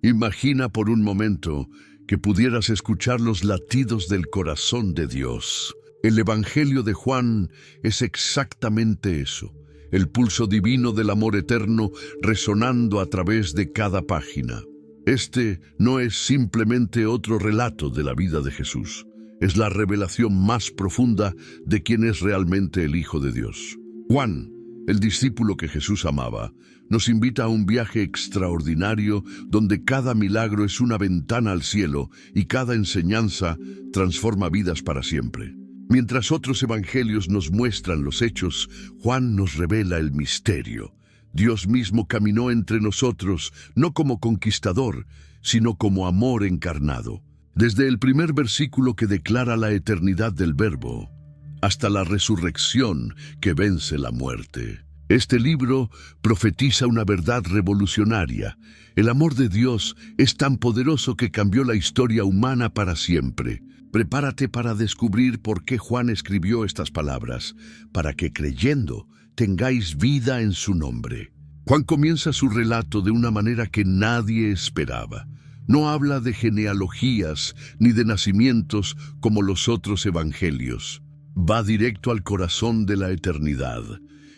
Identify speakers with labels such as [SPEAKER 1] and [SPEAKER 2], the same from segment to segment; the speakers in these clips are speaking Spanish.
[SPEAKER 1] Imagina por un momento que pudieras escuchar los latidos del corazón de Dios. El Evangelio de Juan es exactamente eso, el pulso divino del amor eterno resonando a través de cada página. Este no es simplemente otro relato de la vida de Jesús, es la revelación más profunda de quién es realmente el Hijo de Dios. Juan, el discípulo que Jesús amaba, nos invita a un viaje extraordinario donde cada milagro es una ventana al cielo y cada enseñanza transforma vidas para siempre. Mientras otros evangelios nos muestran los hechos, Juan nos revela el misterio. Dios mismo caminó entre nosotros, no como conquistador, sino como amor encarnado. Desde el primer versículo que declara la eternidad del Verbo, hasta la resurrección que vence la muerte. Este libro profetiza una verdad revolucionaria. El amor de Dios es tan poderoso que cambió la historia humana para siempre. Prepárate para descubrir por qué Juan escribió estas palabras, para que creyendo tengáis vida en su nombre. Juan comienza su relato de una manera que nadie esperaba. No habla de genealogías ni de nacimientos como los otros evangelios. Va directo al corazón de la eternidad.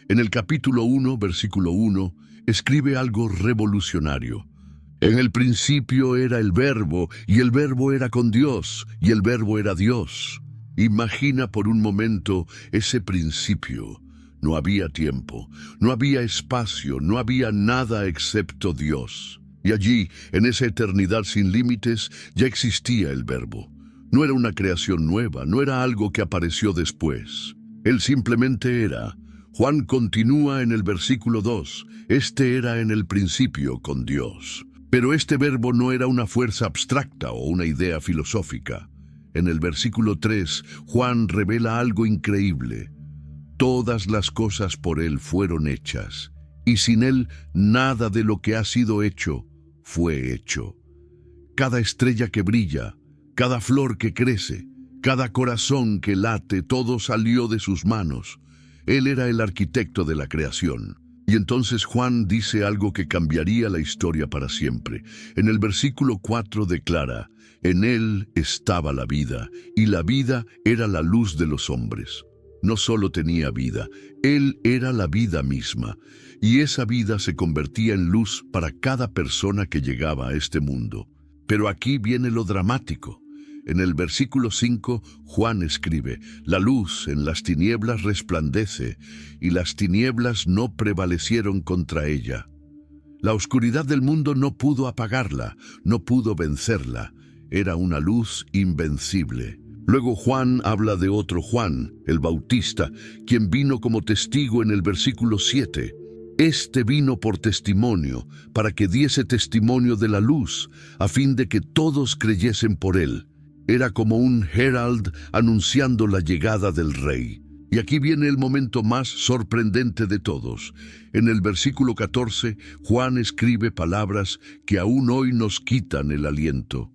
[SPEAKER 1] En el capítulo 1, versículo 1, escribe algo revolucionario. En el principio era el Verbo, y el Verbo era con Dios, y el Verbo era Dios. Imagina por un momento ese principio. No había tiempo, no había espacio, no había nada excepto Dios. Y allí, en esa eternidad sin límites, ya existía el Verbo. No era una creación nueva, no era algo que apareció después. Él simplemente era. Juan continúa en el versículo 2, este era en el principio con Dios. Pero este verbo no era una fuerza abstracta o una idea filosófica. En el versículo 3, Juan revela algo increíble. Todas las cosas por él fueron hechas, y sin él nada de lo que ha sido hecho fue hecho. Cada estrella que brilla, cada flor que crece, cada corazón que late, todo salió de sus manos. Él era el arquitecto de la creación. Y entonces Juan dice algo que cambiaría la historia para siempre. En el versículo 4 declara, en él estaba la vida, y la vida era la luz de los hombres. No solo tenía vida, él era la vida misma, y esa vida se convertía en luz para cada persona que llegaba a este mundo. Pero aquí viene lo dramático. En el versículo 5, Juan escribe, la luz en las tinieblas resplandece, y las tinieblas no prevalecieron contra ella. La oscuridad del mundo no pudo apagarla, no pudo vencerla. Era una luz invencible. Luego Juan habla de otro Juan, el Bautista, quien vino como testigo en el versículo 7. Este vino por testimonio, para que diese testimonio de la luz, a fin de que todos creyesen por él. Era como un herald anunciando la llegada del Rey. Y aquí viene el momento más sorprendente de todos. En el versículo 14, Juan escribe palabras que aún hoy nos quitan el aliento.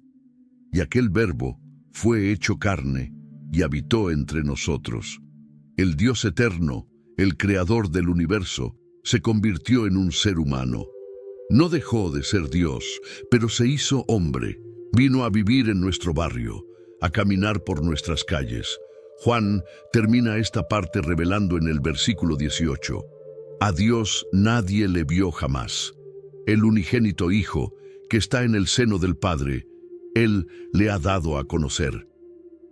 [SPEAKER 1] Y aquel Verbo fue hecho carne y habitó entre nosotros. El Dios eterno, el Creador del universo, se convirtió en un ser humano. No dejó de ser Dios, pero se hizo hombre. Vino a vivir en nuestro barrio, a caminar por nuestras calles. Juan termina esta parte revelando en el versículo 18. A Dios nadie le vio jamás. El unigénito Hijo, que está en el seno del Padre, Él le ha dado a conocer.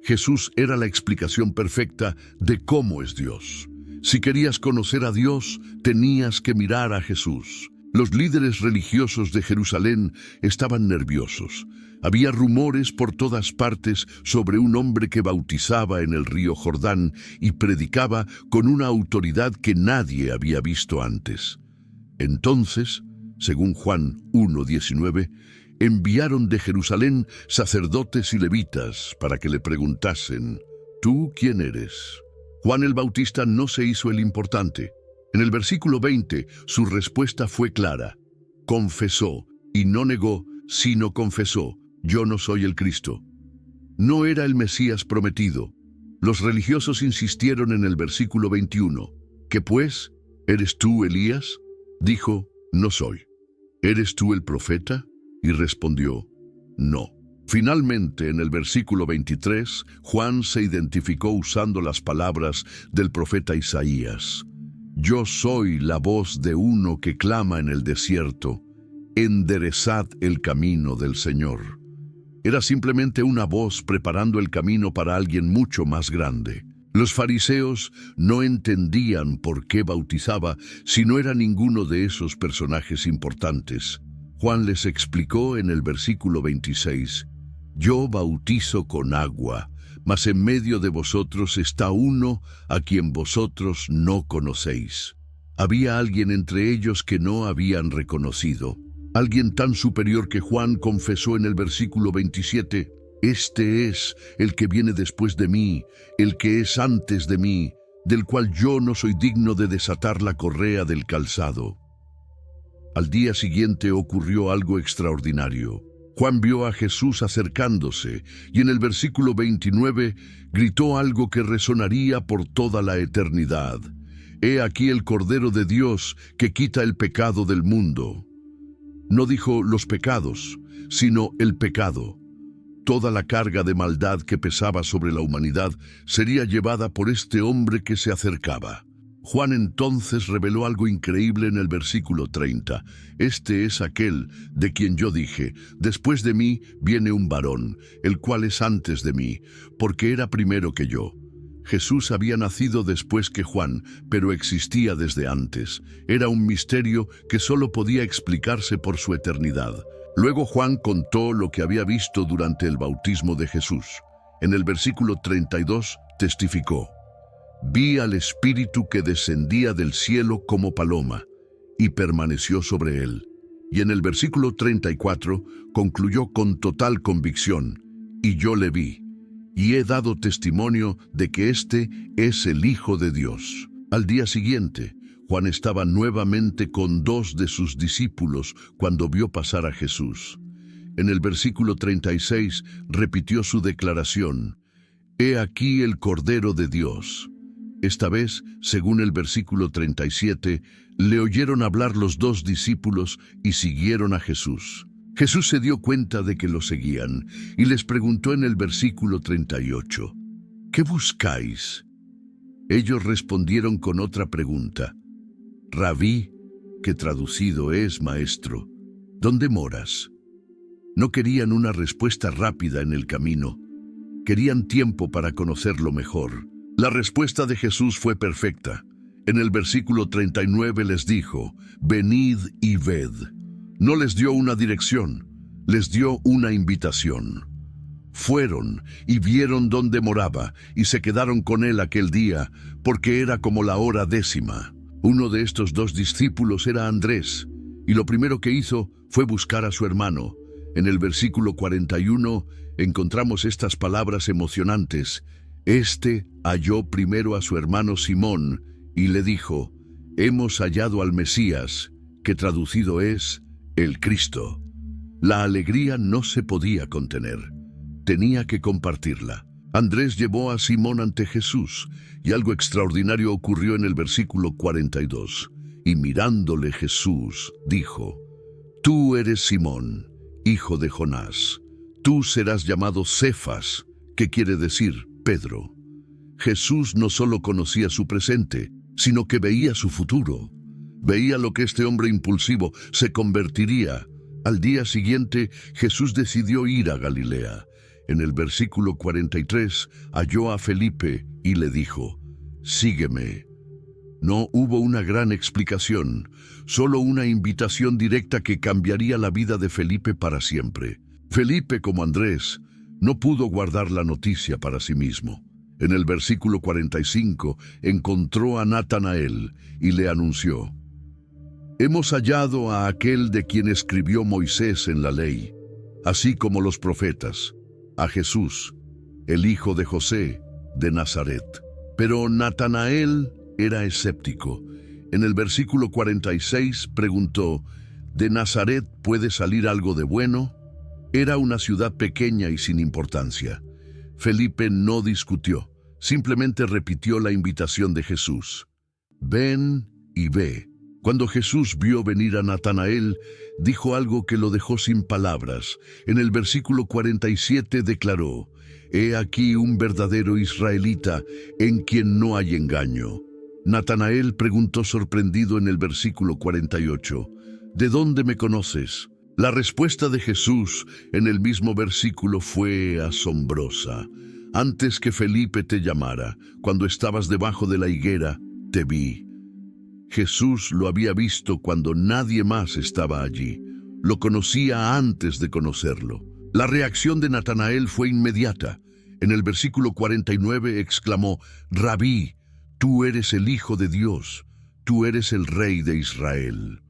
[SPEAKER 1] Jesús era la explicación perfecta de cómo es Dios. Si querías conocer a Dios, tenías que mirar a Jesús. Los líderes religiosos de Jerusalén estaban nerviosos. Había rumores por todas partes sobre un hombre que bautizaba en el río Jordán y predicaba con una autoridad que nadie había visto antes. Entonces, según Juan 1:19, enviaron de Jerusalén sacerdotes y levitas para que le preguntasen, ¿tú quién eres? Juan el Bautista no se hizo el importante. En el versículo 20, su respuesta fue clara. Confesó, y no negó, sino confesó, yo no soy el Cristo. No era el Mesías prometido. Los religiosos insistieron en el versículo 21. ¿Qué pues? ¿Eres tú Elías? Dijo, no soy. ¿Eres tú el profeta? Y respondió, no. Finalmente, en el versículo 23, Juan se identificó usando las palabras del profeta Isaías. Yo soy la voz de uno que clama en el desierto, enderezad el camino del Señor. Era simplemente una voz preparando el camino para alguien mucho más grande. Los fariseos no entendían por qué bautizaba si no era ninguno de esos personajes importantes. Juan les explicó en el versículo 26, yo bautizo con agua, mas en medio de vosotros está uno a quien vosotros no conocéis. Había alguien entre ellos que no habían reconocido. Alguien tan superior que Juan confesó en el versículo 27, este es el que viene después de mí, el que es antes de mí, del cual yo no soy digno de desatar la correa del calzado. Al día siguiente ocurrió algo extraordinario. Juan vio a Jesús acercándose y en el versículo 29 gritó algo que resonaría por toda la eternidad. He aquí el Cordero de Dios que quita el pecado del mundo. No dijo los pecados, sino el pecado. Toda la carga de maldad que pesaba sobre la humanidad sería llevada por este hombre que se acercaba. Juan entonces reveló algo increíble en el versículo 30. Este es aquel de quien yo dije, después de mí viene un varón, el cual es antes de mí, porque era primero que yo. Jesús había nacido después que Juan, pero existía desde antes. Era un misterio que solo podía explicarse por su eternidad. Luego Juan contó lo que había visto durante el bautismo de Jesús. En el versículo 32 testificó, vi al Espíritu que descendía del cielo como paloma, y permaneció sobre él. Y en el versículo 34 concluyó con total convicción, y yo le vi, y he dado testimonio de que este es el Hijo de Dios. Al día siguiente, Juan estaba nuevamente con 2 de sus discípulos cuando vio pasar a Jesús. En el versículo 36 repitió su declaración, he aquí el Cordero de Dios. Esta vez, según el versículo 37, le oyeron hablar los 2 discípulos y siguieron a Jesús. Jesús se dio cuenta de que lo seguían y les preguntó en el versículo 38, ¿qué buscáis? Ellos respondieron con otra pregunta, Rabí, que traducido es maestro, ¿dónde moras? No querían una respuesta rápida en el camino, querían tiempo para conocerlo mejor. La respuesta de Jesús fue perfecta. En el versículo 39 les dijo, venid y ved. No les dio una dirección, les dio una invitación. Fueron y vieron dónde moraba y se quedaron con él aquel día, porque era como la hora 10. Uno de estos 2 discípulos era Andrés, y lo primero que hizo fue buscar a su hermano. En el versículo 41 encontramos estas palabras emocionantes. Este halló primero a su hermano Simón y le dijo, hemos hallado al Mesías, que traducido es el Cristo. La alegría no se podía contener, tenía que compartirla. Andrés llevó a Simón ante Jesús y algo extraordinario ocurrió en el versículo 42. Y mirándole Jesús dijo, tú eres Simón, hijo de Jonás, tú serás llamado Cefas, que quiere decir Pedro. Jesús no solo conocía su presente, sino que veía su futuro. Veía lo que este hombre impulsivo se convertiría. Al día siguiente, Jesús decidió ir a Galilea. En el versículo 43, halló a Felipe y le dijo, sígueme. No hubo una gran explicación, solo una invitación directa que cambiaría la vida de Felipe para siempre. Felipe, como Andrés, no pudo guardar la noticia para sí mismo. En el versículo 45 encontró a Natanael y le anunció, hemos hallado a aquel de quien escribió Moisés en la ley, así como los profetas, a Jesús, el hijo de José, de Nazaret. Pero Natanael era escéptico. En el versículo 46 preguntó, ¿de Nazaret puede salir algo de bueno? Era una ciudad pequeña y sin importancia. Felipe no discutió, simplemente repitió la invitación de Jesús. Ven y ve. Cuando Jesús vio venir a Natanael, dijo algo que lo dejó sin palabras. En el versículo 47 declaró: «He aquí un verdadero israelita, en quien no hay engaño». Natanael preguntó sorprendido en el versículo 48, «¿De dónde me conoces?». La respuesta de Jesús en el mismo versículo fue asombrosa. «Antes que Felipe te llamara, cuando estabas debajo de la higuera, te vi». Jesús lo había visto cuando nadie más estaba allí. Lo conocía antes de conocerlo. La reacción de Natanael fue inmediata. En el versículo 49 exclamó: «Rabí, tú eres el Hijo de Dios, tú eres el Rey de Israel».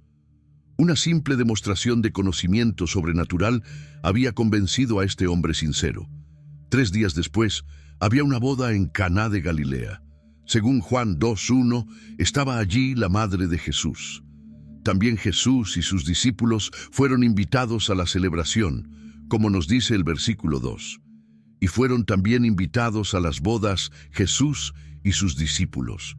[SPEAKER 1] Una simple demostración de conocimiento sobrenatural había convencido a este hombre sincero. 3 días después, había una boda en Caná de Galilea. Según Juan 2:1, estaba allí la madre de Jesús. También Jesús y sus discípulos fueron invitados a la celebración, como nos dice el versículo 2. Y fueron también invitados a las bodas Jesús y sus discípulos.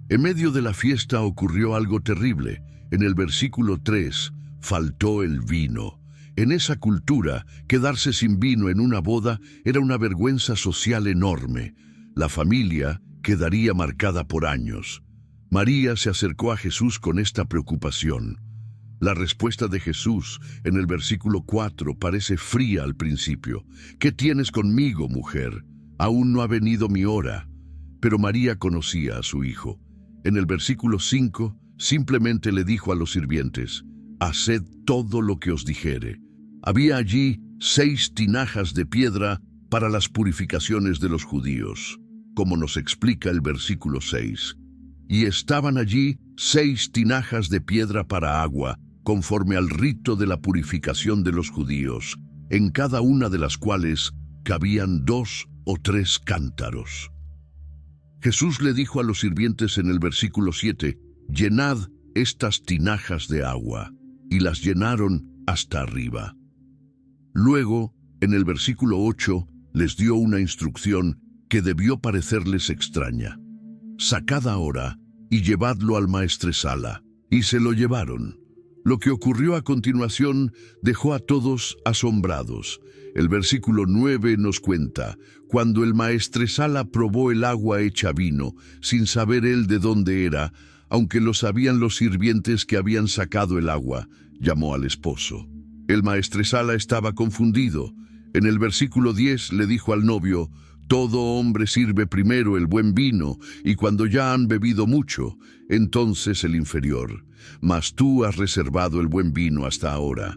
[SPEAKER 1] En medio de la fiesta ocurrió algo terrible. En el versículo 3, faltó el vino. En esa cultura, quedarse sin vino en una boda era una vergüenza social enorme. La familia quedaría marcada por años. María se acercó a Jesús con esta preocupación. La respuesta de Jesús en el versículo 4 parece fría al principio. «¿Qué tienes conmigo, mujer? Aún no ha venido mi hora». Pero María conocía a su hijo. En el versículo 5 simplemente le dijo a los sirvientes: «Haced todo lo que os dijere». Había allí 6 tinajas de piedra para las purificaciones de los judíos, como nos explica el versículo 6. Y estaban allí 6 tinajas de piedra para agua, conforme al rito de la purificación de los judíos, en cada una de las cuales cabían 2 o 3 cántaros. Jesús le dijo a los sirvientes en el versículo 7, «Llenad estas tinajas de agua», y las llenaron hasta arriba. Luego, en el versículo 8, les dio una instrucción que debió parecerles extraña: «Sacad ahora y llevadlo al maestresala». Y se lo llevaron. Lo que ocurrió a continuación dejó a todos asombrados. El versículo 9 nos cuenta: «Cuando el maestresala probó el agua hecha vino, sin saber él de dónde era, aunque lo sabían los sirvientes que habían sacado el agua, llamó al esposo». El maestresala estaba confundido. En el versículo 10 le dijo al novio: «Todo hombre sirve primero el buen vino, y cuando ya han bebido mucho, entonces el inferior. Mas tú has reservado el buen vino hasta ahora».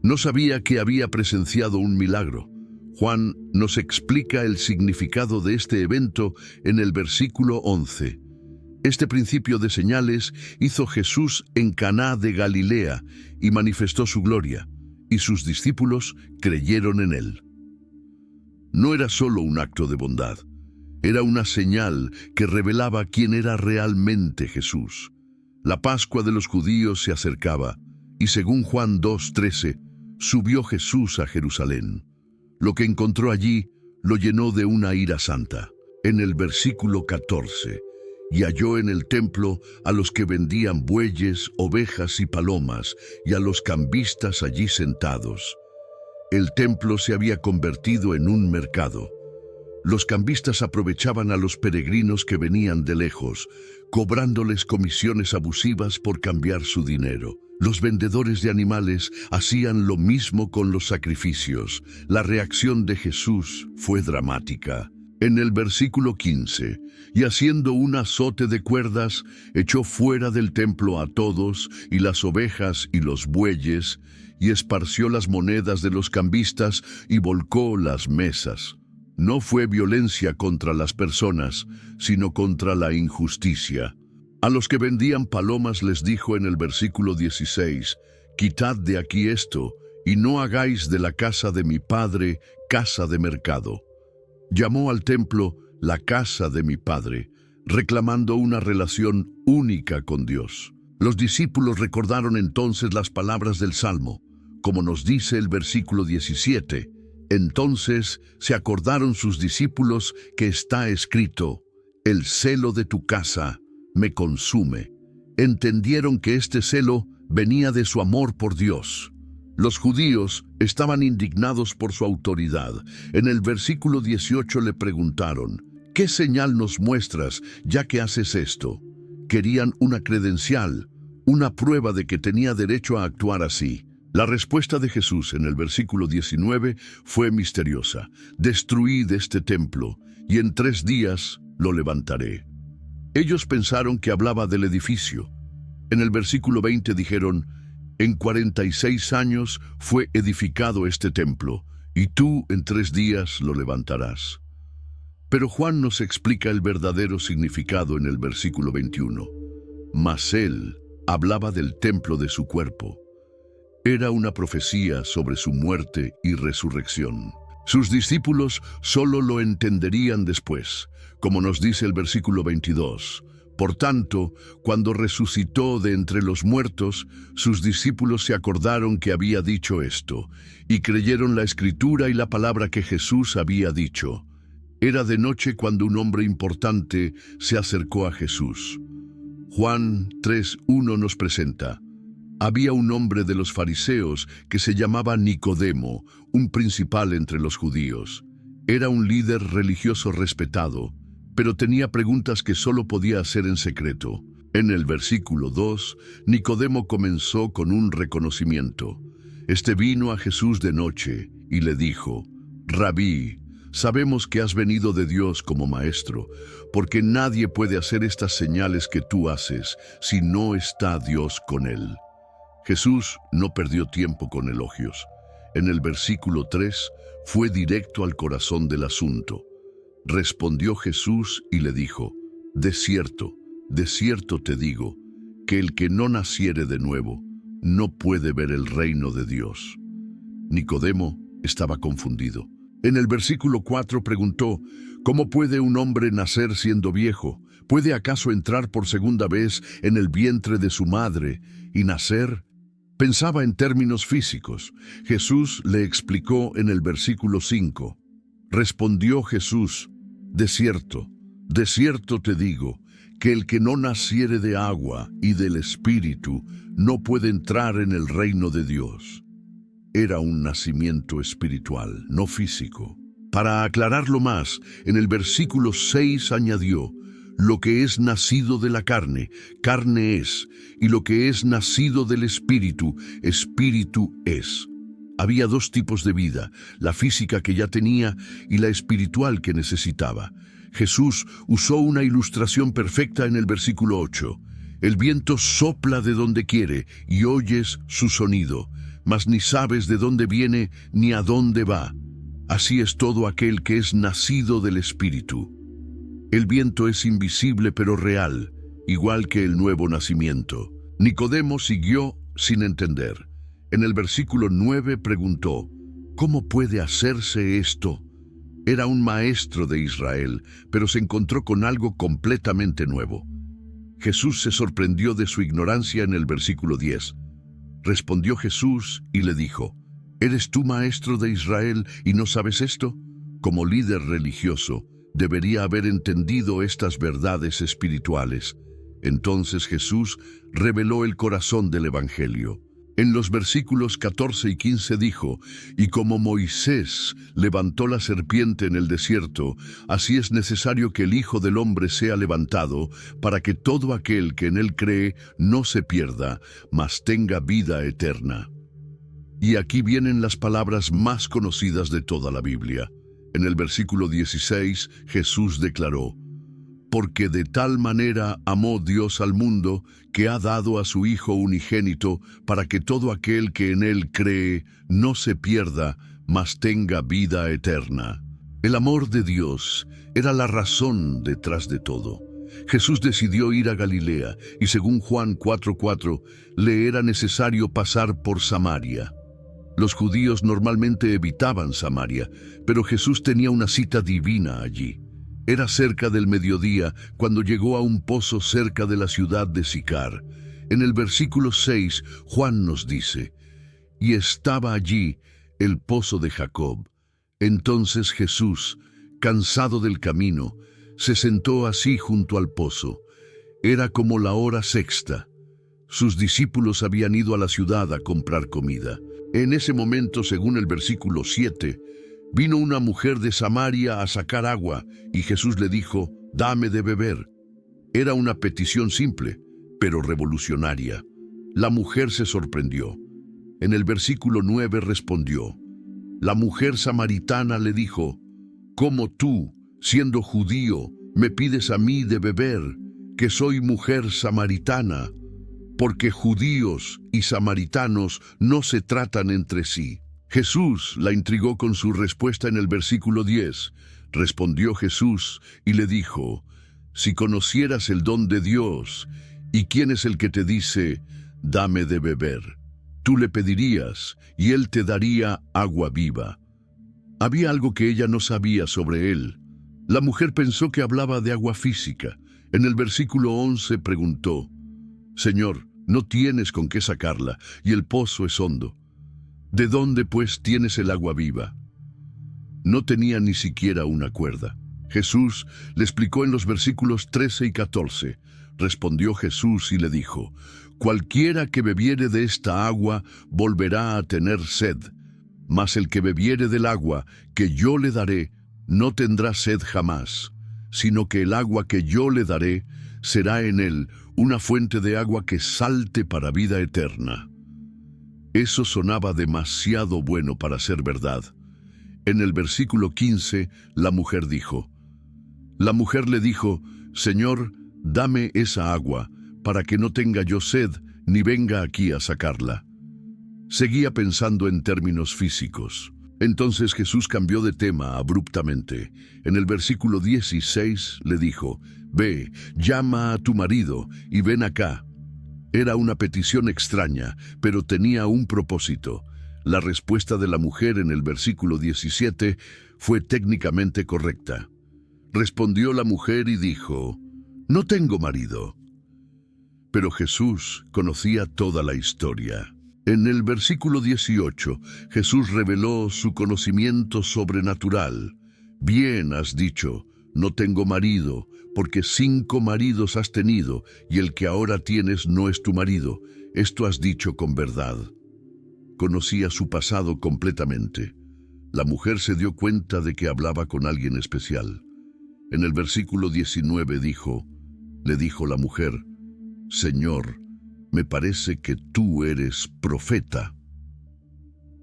[SPEAKER 1] No sabía que había presenciado un milagro. Juan nos explica el significado de este evento en el versículo 11. Este principio de señales hizo Jesús en Caná de Galilea y manifestó su gloria, y sus discípulos creyeron en él. No era solo un acto de bondad, era una señal que revelaba quién era realmente Jesús. La Pascua de los judíos se acercaba, y según Juan 2:13, subió Jesús a Jerusalén. Lo que encontró allí lo llenó de una ira santa. En el versículo 14, «Y halló en el templo a los que vendían bueyes, ovejas y palomas, y a los cambistas allí sentados». El templo se había convertido en un mercado. Los cambistas aprovechaban a los peregrinos que venían de lejos, cobrándoles comisiones abusivas por cambiar su dinero. Los vendedores de animales hacían lo mismo con los sacrificios. La reacción de Jesús fue dramática. En el versículo 15, «Y haciendo un azote de cuerdas, echó fuera del templo a todos, y las ovejas y los bueyes, y esparció las monedas de los cambistas, y volcó las mesas». No fue violencia contra las personas, sino contra la injusticia. A los que vendían palomas les dijo en el versículo 16, «Quitad de aquí esto, y no hagáis de la casa de mi padre casa de mercado». Llamó al templo la casa de mi padre, reclamando una relación única con Dios. Los discípulos recordaron entonces las palabras del Salmo, como nos dice el versículo 17. Entonces se acordaron sus discípulos que está escrito: «El celo de tu casa me consume». entendieron que este celo venía de su amor por Dios. Los judíos estaban indignados por su autoridad. En el versículo 18 le preguntaron: ¿qué señal nos muestras ya que haces esto? Querían una credencial, una prueba de que tenía derecho a actuar así. La respuesta de Jesús en el versículo 19 fue misteriosa: destruid este templo, y en 3 días lo levantaré. Ellos pensaron que hablaba del edificio. En el versículo 20 dijeron: en 46 años fue edificado este templo, y tú en 3 días lo levantarás. Pero Juan nos explica el verdadero significado en el versículo 21. Mas él hablaba del templo de su cuerpo. Era una profecía sobre su muerte y resurrección. Sus discípulos solo lo entenderían después, como nos dice el versículo 22. Por tanto, cuando resucitó de entre los muertos, sus discípulos se acordaron que había dicho esto, y creyeron la Escritura y la palabra que Jesús había dicho. Era de noche cuando un hombre importante se acercó a Jesús. Juan 3:1 nos presenta: había un hombre de los fariseos que se llamaba Nicodemo, un principal entre los judíos. Era un líder religioso respetado, pero tenía preguntas que solo podía hacer en secreto. En el versículo 2, Nicodemo comenzó con un reconocimiento. Este vino a Jesús de noche y le dijo: Rabí, sabemos que has venido de Dios como maestro, porque nadie puede hacer estas señales que tú haces si no está Dios con él. Jesús no perdió tiempo con elogios. En el versículo 3 fue directo al corazón del asunto. Respondió Jesús y le dijo: de cierto te digo, que el que no naciere de nuevo no puede ver el reino de Dios. Nicodemo estaba confundido. En el versículo 4 preguntó: ¿cómo puede un hombre nacer siendo viejo? ¿Puede acaso entrar por segunda vez en el vientre de su madre y nacer? Pensaba en términos físicos. Jesús le explicó en el versículo 5. Respondió Jesús: de cierto te digo, que el que no naciere de agua y del Espíritu no puede entrar en el reino de Dios. Era un nacimiento espiritual, no físico. Para aclararlo más, en el versículo 6 añadió: lo que es nacido de la carne, carne es, y lo que es nacido del Espíritu, Espíritu es. Había 2 tipos de vida, la física que ya tenía y la espiritual que necesitaba. Jesús usó una ilustración perfecta en el versículo 8. El viento sopla de donde quiere y oyes su sonido, mas ni sabes de dónde viene ni a dónde va. Así es todo aquel que es nacido del Espíritu. El viento es invisible pero real, igual que el nuevo nacimiento. Nicodemo siguió sin entender. En el versículo 9 preguntó: ¿cómo puede hacerse esto? Era un maestro de Israel, pero se encontró con algo completamente nuevo. Jesús se sorprendió de su ignorancia en el versículo 10. Respondió Jesús y le dijo: ¿eres tú maestro de Israel y no sabes esto? Como líder religioso, debería haber entendido estas verdades espirituales. Entonces Jesús reveló el corazón del Evangelio. En los versículos 14 y 15 dijo: y como Moisés levantó la serpiente en el desierto, así es necesario que el Hijo del Hombre sea levantado, para que todo aquel que en él cree no se pierda, mas tenga vida eterna. Y aquí vienen las palabras más conocidas de toda la Biblia. En el versículo 16, Jesús declaró: porque de tal manera amó Dios al mundo, que ha dado a su Hijo unigénito, para que todo aquel que en él cree no se pierda, mas tenga vida eterna. El amor de Dios era la razón detrás de todo. Jesús decidió ir a Galilea, y según Juan 4:4, le era necesario pasar por Samaria. Los judíos normalmente evitaban Samaria, pero Jesús tenía una cita divina allí. Era cerca del mediodía cuando llegó a un pozo cerca de la ciudad de Sicar. En el versículo 6, Juan nos dice: y estaba allí el pozo de Jacob. Entonces Jesús, cansado del camino, se sentó así junto al pozo. Era como la hora sexta. Sus discípulos habían ido a la ciudad a comprar comida. En ese momento, según el versículo 7, vino una mujer de Samaria a sacar agua, y Jesús le dijo, «Dame de beber». Era una petición simple, pero revolucionaria. La mujer se sorprendió. En el versículo 9 respondió, la mujer samaritana le dijo, «¿Cómo tú, siendo judío, me pides a mí de beber, que soy mujer samaritana?» Porque judíos y samaritanos no se tratan entre sí. Jesús la intrigó con su respuesta en el versículo 10. Respondió Jesús y le dijo, «Si conocieras el don de Dios, ¿y quién es el que te dice, dame de beber? Tú le pedirías, y él te daría agua viva». Había algo que ella no sabía sobre él. La mujer pensó que hablaba de agua física. En el versículo 11 preguntó, «Señor, no tienes con qué sacarla, y el pozo es hondo. ¿De dónde, pues, tienes el agua viva?» No tenía ni siquiera una cuerda. Jesús le explicó en los versículos 13 y 14. Respondió Jesús y le dijo, «Cualquiera que bebiere de esta agua volverá a tener sed, mas el que bebiere del agua que yo le daré no tendrá sed jamás, sino que el agua que yo le daré será en él una fuente de agua que salte para vida eterna». Eso sonaba demasiado bueno para ser verdad. En el versículo 15, la mujer le dijo, «Señor, dame esa agua, para que no tenga yo sed, ni venga aquí a sacarla». Seguía pensando en términos físicos. Entonces Jesús cambió de tema abruptamente. En el versículo 16 le dijo, «Ve, llama a tu marido y ven acá». Era una petición extraña, pero tenía un propósito. La respuesta de la mujer en el versículo 17 fue técnicamente correcta. Respondió la mujer y dijo, «No tengo marido». Pero Jesús conocía toda la historia. En el versículo 18, Jesús reveló su conocimiento sobrenatural. «Bien has dicho, no tengo marido, porque 5 maridos has tenido, y el que ahora tienes no es tu marido. Esto has dicho con verdad». Conocía su pasado completamente. La mujer se dio cuenta de que hablaba con alguien especial. En el versículo 19 le dijo la mujer, «Señor, me parece que tú eres profeta».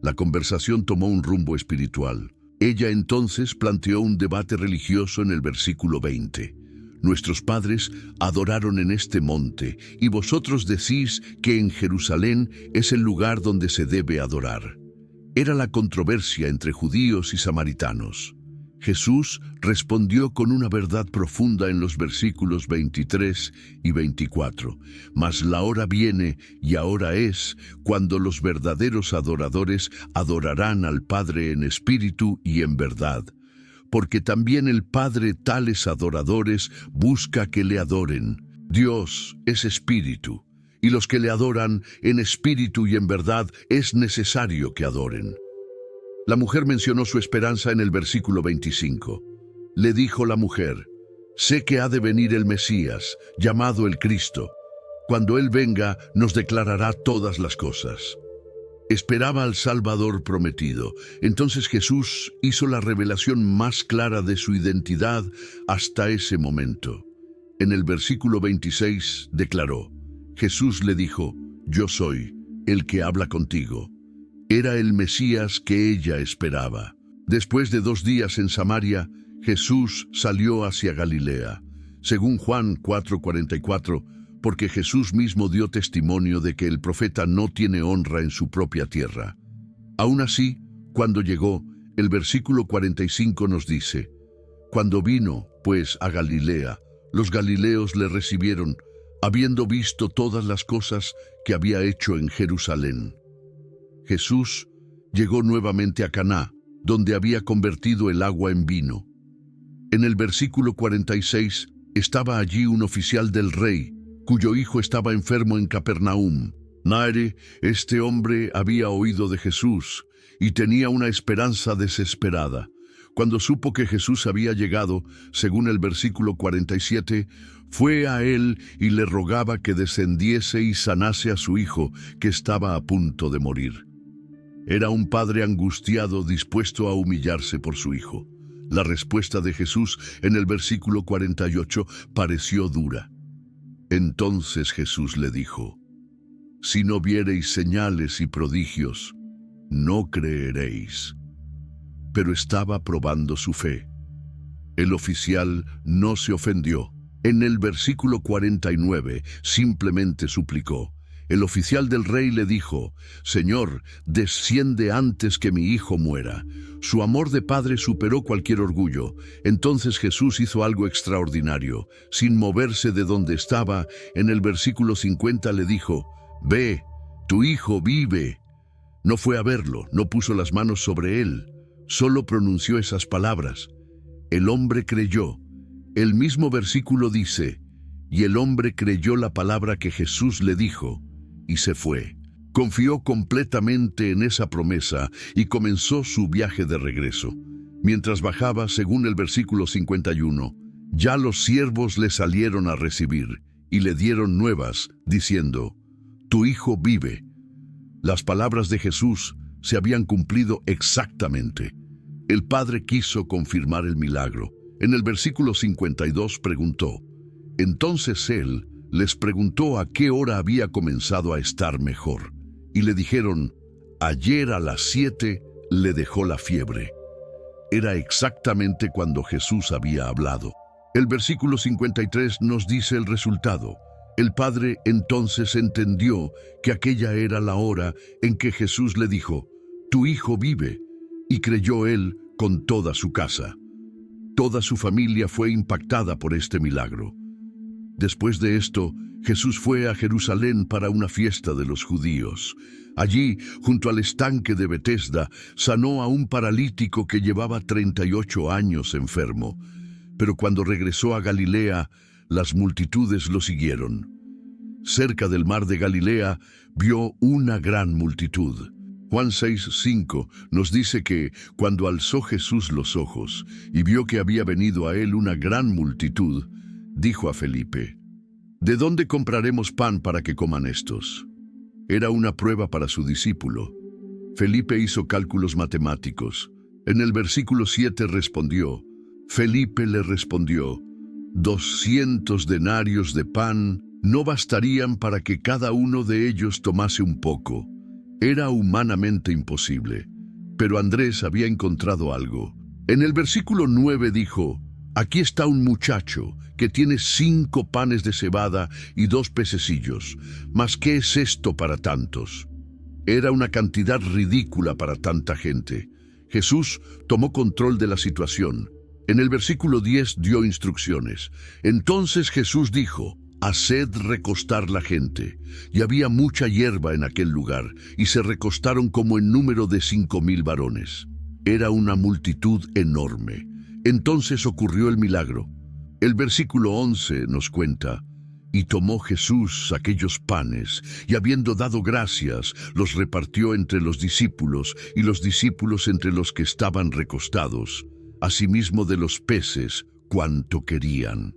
[SPEAKER 1] La conversación tomó un rumbo espiritual. Ella entonces planteó un debate religioso en el versículo 20. «Nuestros padres adoraron en este monte, y vosotros decís que en Jerusalén es el lugar donde se debe adorar». Era la controversia entre judíos y samaritanos. Jesús respondió con una verdad profunda en los versículos 23 y 24. «Mas la hora viene, y ahora es, cuando los verdaderos adoradores adorarán al Padre en espíritu y en verdad. Porque también el Padre tales adoradores busca que le adoren. Dios es espíritu, y los que le adoran en espíritu y en verdad es necesario que adoren». La mujer mencionó su esperanza en el versículo 25. Le dijo la mujer, «Sé que ha de venir el Mesías, llamado el Cristo. Cuando Él venga, nos declarará todas las cosas». Esperaba al Salvador prometido. Entonces Jesús hizo la revelación más clara de su identidad hasta ese momento. En el versículo 26 declaró, Jesús le dijo, «Yo soy el que habla contigo». Era el Mesías que ella esperaba. Después de 2 días en Samaria, Jesús salió hacia Galilea. Según Juan 4:44, porque Jesús mismo dio testimonio de que el profeta no tiene honra en su propia tierra. Aún así, cuando llegó, el versículo 45 nos dice, «Cuando vino, pues, a Galilea, los galileos le recibieron, habiendo visto todas las cosas que había hecho en Jerusalén». Jesús llegó nuevamente a Caná, donde había convertido el agua en vino. En el versículo 46 estaba allí un oficial del rey, cuyo hijo estaba enfermo en Capernaum. Naere, este hombre había oído de Jesús y tenía una esperanza desesperada. cuando supo que Jesús había llegado, según el versículo 47, fue a él y le rogaba que descendiese y sanase a su hijo, que estaba a punto de morir. Era un padre angustiado, dispuesto a humillarse por su hijo. La respuesta de Jesús en el versículo 48 pareció dura. Entonces Jesús le dijo: si no viereis señales y prodigios, no creeréis. Pero estaba probando su fe. El oficial no se ofendió. En el versículo 49 simplemente suplicó. El oficial del rey le dijo: Señor, desciende antes que mi hijo muera. Su amor de padre superó cualquier orgullo. Entonces Jesús hizo algo extraordinario. Sin moverse de donde estaba, en el versículo 50 le dijo: Ve, tu hijo vive. No fue a verlo, no puso las manos sobre él, solo pronunció esas palabras. El hombre creyó. El mismo versículo dice: y el hombre creyó la palabra que Jesús le dijo, y se fue. Confió completamente en esa promesa y comenzó su viaje de regreso. Mientras bajaba, según el versículo 51, ya los siervos le salieron a recibir y le dieron nuevas, diciendo: tu hijo vive. Las palabras de Jesús se habían cumplido exactamente. El Padre quiso confirmar el milagro. En el versículo 52 preguntó. Entonces él les preguntó a qué hora había comenzado a estar mejor. Y le dijeron: ayer a las 7 le dejó la fiebre. Era exactamente cuando Jesús había hablado. El versículo 53 nos dice el resultado. El padre entonces entendió que aquella era la hora en que Jesús le dijo: tu hijo vive, y creyó él con toda su casa. Toda su familia fue impactada por este milagro. Después de esto, Jesús fue a Jerusalén para una fiesta de los judíos. Allí, junto al estanque de Betesda, sanó a un paralítico que llevaba 38 años enfermo. Pero cuando regresó a Galilea, las multitudes lo siguieron. Cerca del mar de Galilea, vio una gran multitud. Juan 6:5 nos dice que, cuando alzó Jesús los ojos y vio que había venido a él una gran multitud, dijo a Felipe: ¿de dónde compraremos pan para que coman estos? Era una prueba para su discípulo. Felipe hizo cálculos matemáticos. En el versículo 7 respondió. Felipe le respondió: 200 denarios de pan no bastarían para que cada uno de ellos tomase un poco. Era humanamente imposible. Pero Andrés había encontrado algo. En el versículo 9 dijo: aquí está un muchacho que tiene 5 panes de cebada y 2 pececillos. ¿Mas qué es esto para tantos? Era una cantidad ridícula para tanta gente. Jesús tomó control de la situación. En el versículo 10 dio instrucciones. Entonces Jesús dijo: haced recostar la gente. Y había mucha hierba en aquel lugar, y se recostaron como en número de 5,000 varones. Era una multitud enorme. Entonces ocurrió el milagro. El versículo 11 nos cuenta: y tomó Jesús aquellos panes, y habiendo dado gracias, los repartió entre los discípulos, y los discípulos entre los que estaban recostados, asimismo de los peces, cuanto querían.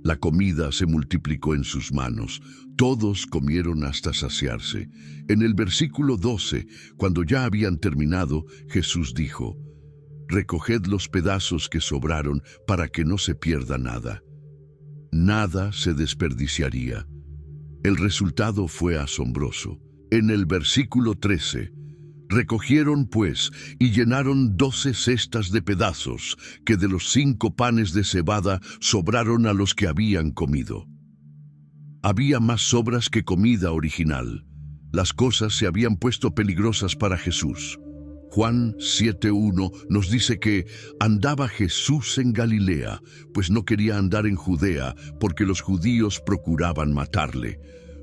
[SPEAKER 1] La comida se multiplicó en sus manos. Todos comieron hasta saciarse. En el versículo 12, cuando ya habían terminado, Jesús dijo: recoged los pedazos que sobraron para que no se pierda nada. Nada se desperdiciaría. El resultado fue asombroso. En el versículo 13, recogieron pues y llenaron 12 cestas de pedazos que de los 5 panes de cebada sobraron a los que habían comido. Había más sobras que comida original. Las cosas se habían puesto peligrosas para Jesús. Juan 7:1 nos dice que andaba Jesús en Galilea, pues no quería andar en Judea, porque los judíos procuraban matarle.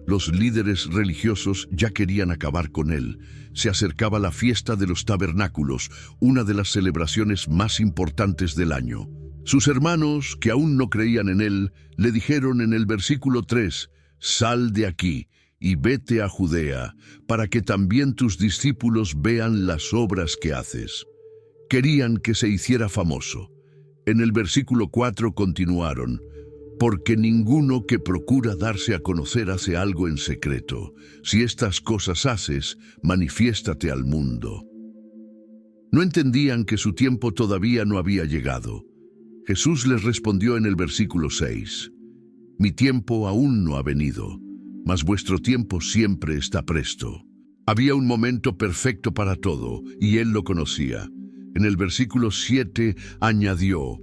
[SPEAKER 1] Los líderes religiosos ya querían acabar con él. Se acercaba la fiesta de los tabernáculos, una de las celebraciones más importantes del año. Sus hermanos, que aún no creían en él, le dijeron en el versículo 3, sal de aquí y vete a Judea, para que también tus discípulos vean las obras que haces. Querían que se hiciera famoso. En el versículo 4 continuaron: porque ninguno que procura darse a conocer hace algo en secreto. Si estas cosas haces, manifiéstate al mundo. No entendían que su tiempo todavía no había llegado. Jesús les respondió en el versículo 6: mi tiempo aún no ha venido, mas vuestro tiempo siempre está presto. Había un momento perfecto para todo, y él lo conocía. En el versículo 7 añadió: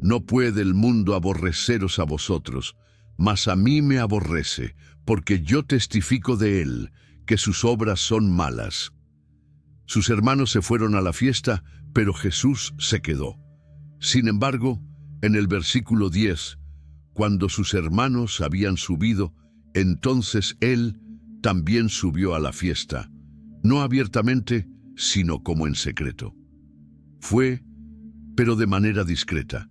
[SPEAKER 1] no puede el mundo aborreceros a vosotros, mas a mí me aborrece, porque yo testifico de él, que sus obras son malas. Sus hermanos se fueron a la fiesta, pero Jesús se quedó. Sin embargo, en el versículo 10, cuando sus hermanos habían subido, entonces él también subió a la fiesta, no abiertamente, sino como en secreto. Fue, pero de manera discreta.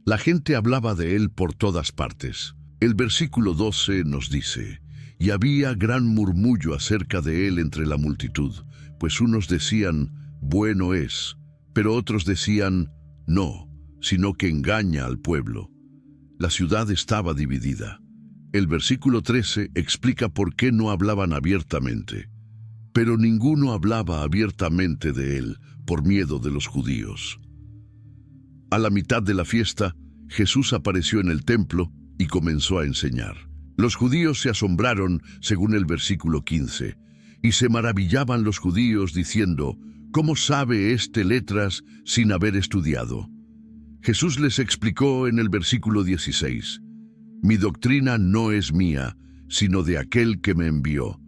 [SPEAKER 1] La gente hablaba de él por todas partes. El versículo 12 nos dice: y había gran murmullo acerca de él entre la multitud, pues unos decían: bueno es, pero otros decían: no, sino que engaña al pueblo. La ciudad estaba dividida. El versículo 13 explica por qué no hablaban abiertamente. Pero ninguno hablaba abiertamente de él, por miedo de los judíos. A la mitad de la fiesta, Jesús apareció en el templo y comenzó a enseñar. Los judíos se asombraron, según el versículo 15, y se maravillaban los judíos diciendo: ¿cómo sabe este letras sin haber estudiado? Jesús les explicó en el versículo 16: mi doctrina no es mía, sino de aquel que me envió.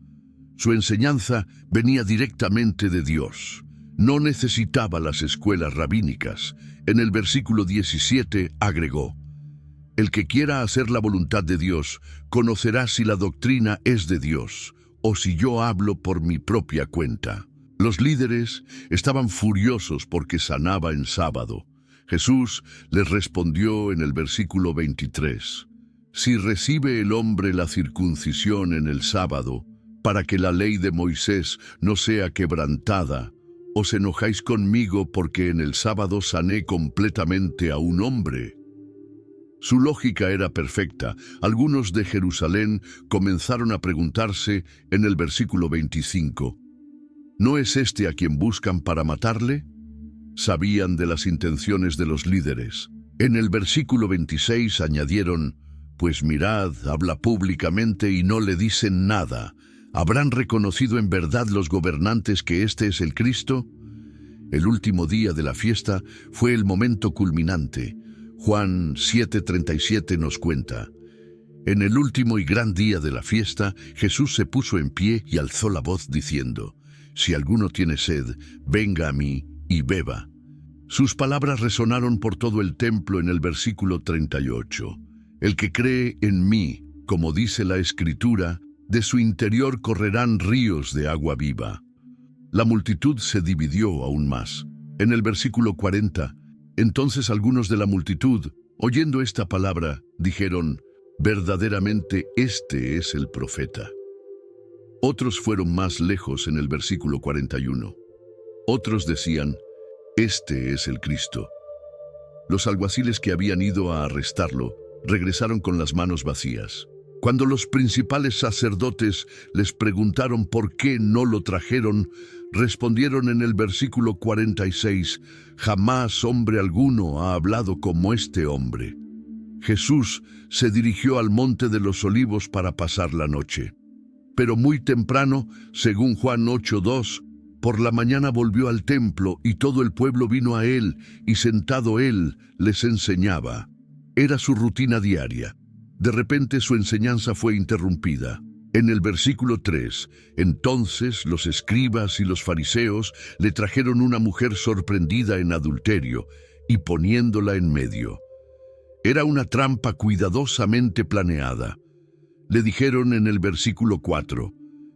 [SPEAKER 1] Su enseñanza venía directamente de Dios. No necesitaba las escuelas rabínicas. En el versículo 17 agregó: el que quiera hacer la voluntad de Dios, conocerá si la doctrina es de Dios, o si yo hablo por mi propia cuenta. Los líderes estaban furiosos porque sanaba en sábado. Jesús les respondió en el versículo 23: si recibe el hombre la circuncisión en el sábado, para que la ley de Moisés no sea quebrantada, ¿os enojáis conmigo porque en el sábado sané completamente a un hombre? Su lógica era perfecta. Algunos de Jerusalén comenzaron a preguntarse en el versículo 25: ¿no es este a quien buscan para matarle? Sabían de las intenciones de los líderes. En el versículo 26 añadieron: pues mirad, habla públicamente y no le dicen nada. ¿Habrán reconocido en verdad los gobernantes que este es el Cristo? El último día de la fiesta fue el momento culminante. Juan 7:37 nos cuenta: en el último y gran día de la fiesta, Jesús se puso en pie y alzó la voz diciendo: si alguno tiene sed, venga a mí y beba. Sus palabras resonaron por todo el templo en el versículo 38. El que cree en mí, como dice la Escritura, de su interior correrán ríos de agua viva. La multitud se dividió aún más. En el versículo 40, entonces algunos de la multitud, oyendo esta palabra, dijeron: verdaderamente este es el profeta. Otros fueron más lejos en el versículo 41. Otros decían: este es el Cristo. Los alguaciles que habían ido a arrestarlo regresaron con las manos vacías. Cuando los principales sacerdotes les preguntaron por qué no lo trajeron, respondieron en el versículo 46: jamás hombre alguno ha hablado como este hombre. Jesús se dirigió al monte de los Olivos para pasar la noche. Pero muy temprano, según Juan 8:2, por la mañana volvió al templo y todo el pueblo vino a él, y sentado él les enseñaba. Era su rutina diaria. De repente su enseñanza fue interrumpida. En el versículo 3, entonces los escribas y los fariseos le trajeron una mujer sorprendida en adulterio y poniéndola en medio. Era una trampa cuidadosamente planeada. Le dijeron en el versículo 4,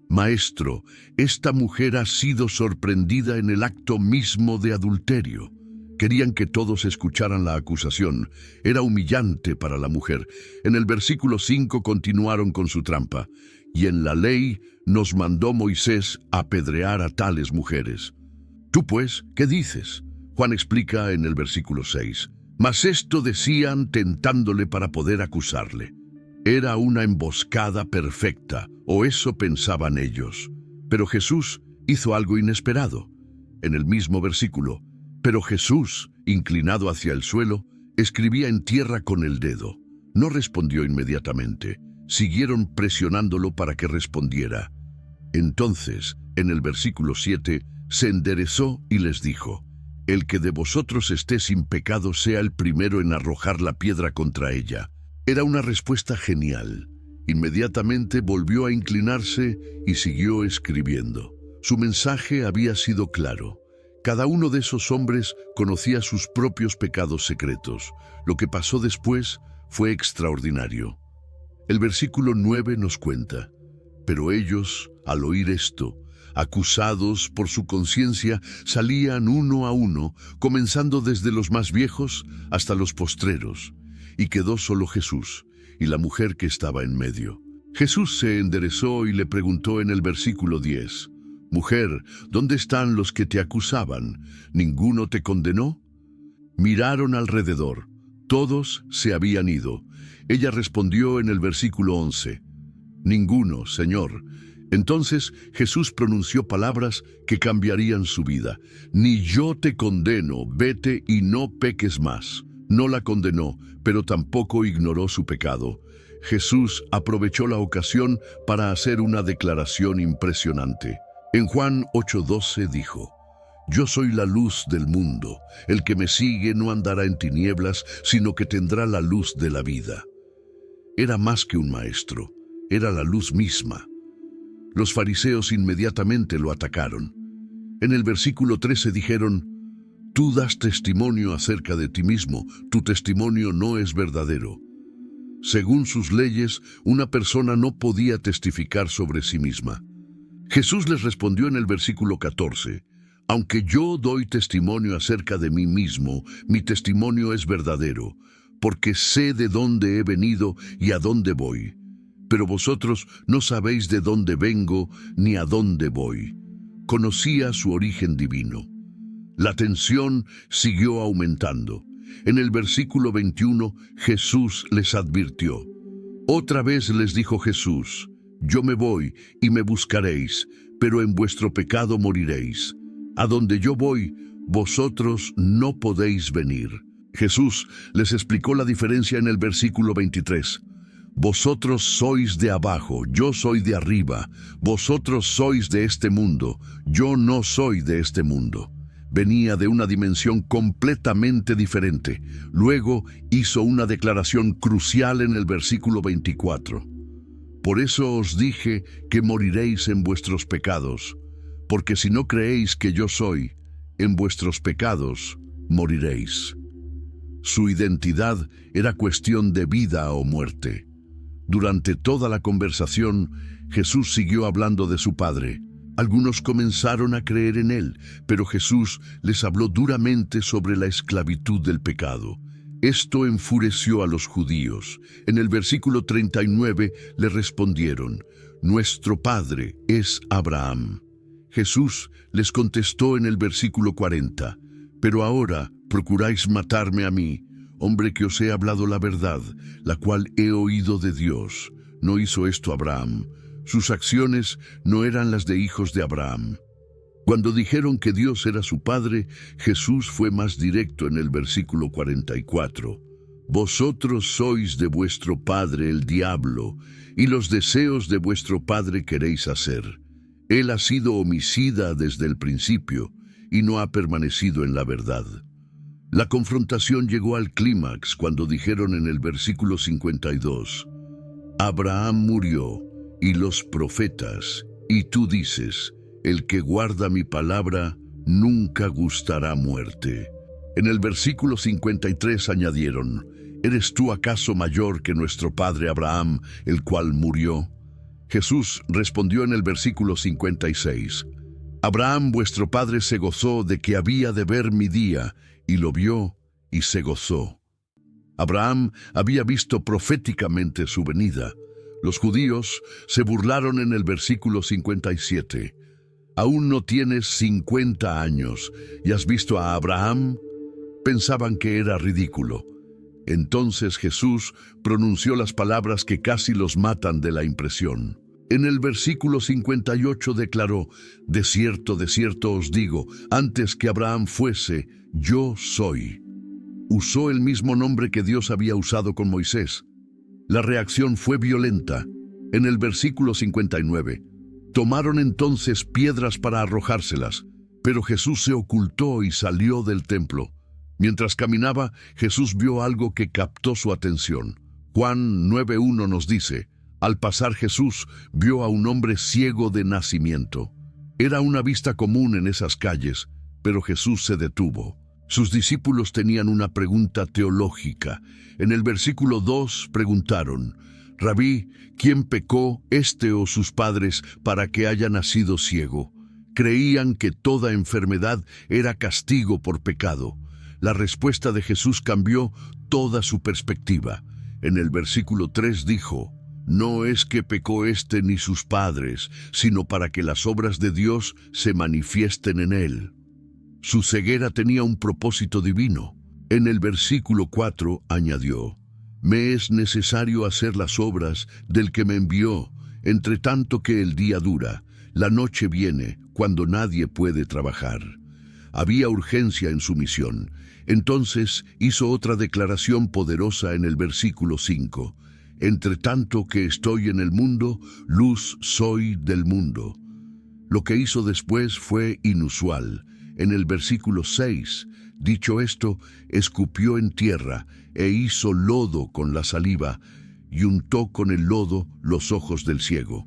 [SPEAKER 1] Maestro, esta mujer ha sido sorprendida en el acto mismo de adulterio. Querían que todos escucharan la acusación. Era humillante para la mujer. En el versículo 5 continuaron con su trampa. Y en la ley nos mandó Moisés apedrear a tales mujeres. Tú pues, ¿qué dices? Juan explica en el versículo 6, mas esto decían tentándole para poder acusarle. Era una emboscada perfecta, o eso pensaban ellos. Pero Jesús hizo algo inesperado. En el mismo versículo, pero Jesús, inclinado hacia el suelo, escribía en tierra con el dedo. No respondió inmediatamente. Siguieron presionándolo para que respondiera. Entonces, en el versículo 7, se enderezó y les dijo, el que de vosotros esté sin pecado sea el primero en arrojar la piedra contra ella. Era una respuesta genial. Inmediatamente volvió a inclinarse y siguió escribiendo. Su mensaje había sido claro. Cada uno de esos hombres conocía sus propios pecados secretos. Lo que pasó después fue extraordinario. El versículo 9 nos cuenta, pero ellos, al oír esto, acusados por su conciencia, salían uno a uno, comenzando desde los más viejos hasta los postreros, y quedó solo Jesús y la mujer que estaba en medio. Jesús se enderezó y le preguntó en el versículo 10, Mujer, ¿dónde están los que te acusaban? ¿Ninguno te condenó? Miraron alrededor. Todos se habían ido. Ella respondió en el versículo 11, Ninguno, Señor. Entonces Jesús pronunció palabras que cambiarían su vida. Ni yo te condeno, vete y no peques más. No la condenó, pero tampoco ignoró su pecado. Jesús aprovechó la ocasión para hacer una declaración impresionante. En Juan 8:12 dijo, Yo soy la luz del mundo. El que me sigue no andará en tinieblas, sino que tendrá la luz de la vida. Era más que un maestro, era la luz misma. Los fariseos inmediatamente lo atacaron. En el versículo 13 dijeron, Tú das testimonio acerca de ti mismo, tu testimonio no es verdadero. Según sus leyes, una persona no podía testificar sobre sí misma. Jesús les respondió en el versículo 14, Aunque yo doy testimonio acerca de mí mismo, mi testimonio es verdadero, porque sé de dónde he venido y a dónde voy. Pero vosotros no sabéis de dónde vengo ni a dónde voy. Conocía su origen divino. La tensión siguió aumentando. En el versículo 21, Jesús les advirtió. Otra vez les dijo Jesús, Yo me voy y me buscaréis, pero en vuestro pecado moriréis. A donde yo voy, vosotros no podéis venir. Jesús les explicó la diferencia en el versículo 23. Vosotros sois de abajo, yo soy de arriba. Vosotros sois de este mundo, yo no soy de este mundo. Venía de una dimensión completamente diferente. Luego hizo una declaración crucial en el versículo 24. Por eso os dije que moriréis en vuestros pecados, porque si no creéis que yo soy, en vuestros pecados moriréis. Su identidad era cuestión de vida o muerte. Durante toda la conversación, Jesús siguió hablando de su Padre. Algunos comenzaron a creer en él, pero Jesús les habló duramente sobre la esclavitud del pecado. Esto enfureció a los judíos. En el versículo 39 le respondieron, Nuestro Padre es Abraham. Jesús les contestó en el versículo 40, Pero ahora procuráis matarme a mí, hombre que os he hablado la verdad, la cual he oído de Dios. No hizo esto Abraham. Sus acciones no eran las de hijos de Abraham. Cuando dijeron que Dios era su Padre, Jesús fue más directo en el versículo 44. Vosotros sois de vuestro padre el diablo, y los deseos de vuestro padre queréis hacer. Él ha sido homicida desde el principio, y no ha permanecido en la verdad. La confrontación llegó al clímax cuando dijeron en el versículo 52, Abraham murió, y los profetas, y tú dices, el que guarda mi palabra nunca gustará muerte. En el versículo 53 añadieron, ¿eres tú acaso mayor que nuestro padre Abraham, el cual murió? Jesús respondió en el versículo 56, Abraham vuestro padre se gozó de que había de ver mi día, y lo vio y se gozó. Abraham había visto proféticamente su venida. Los judíos se burlaron en el versículo 57. ¿Aún no tienes 50 años y has visto a Abraham? Pensaban que era ridículo. Entonces Jesús pronunció las palabras que casi los matan de la impresión. En el versículo 58 declaró: de cierto os digo, antes que Abraham fuese, yo soy. Usó el mismo nombre que Dios había usado con Moisés. La reacción fue violenta. En el versículo 59, tomaron entonces piedras para arrojárselas, pero Jesús se ocultó y salió del templo. Mientras caminaba, Jesús vio algo que captó su atención. Juan 9:1 nos dice: al pasar Jesús vio a un hombre ciego de nacimiento. Era una vista común en esas calles, pero Jesús se detuvo. Sus discípulos tenían una pregunta teológica. En el versículo 2 preguntaron: Rabí, ¿quién pecó, este o sus padres, para que haya nacido ciego? Creían que toda enfermedad era castigo por pecado. La respuesta de Jesús cambió toda su perspectiva. En el versículo 3 dijo: no es que pecó este ni sus padres, sino para que las obras de Dios se manifiesten en él. Su ceguera tenía un propósito divino. En el versículo 4 añadió: me es necesario hacer las obras del que me envió, entre tanto que el día dura. La noche viene cuando nadie puede trabajar. Había urgencia en su misión. Entonces hizo otra declaración poderosa en el versículo 5. Entre tanto que estoy en el mundo, luz soy del mundo. Lo que hizo después fue inusual. En el versículo 6, dicho esto, escupió en tierra e hizo lodo con la saliva y untó con el lodo los ojos del ciego.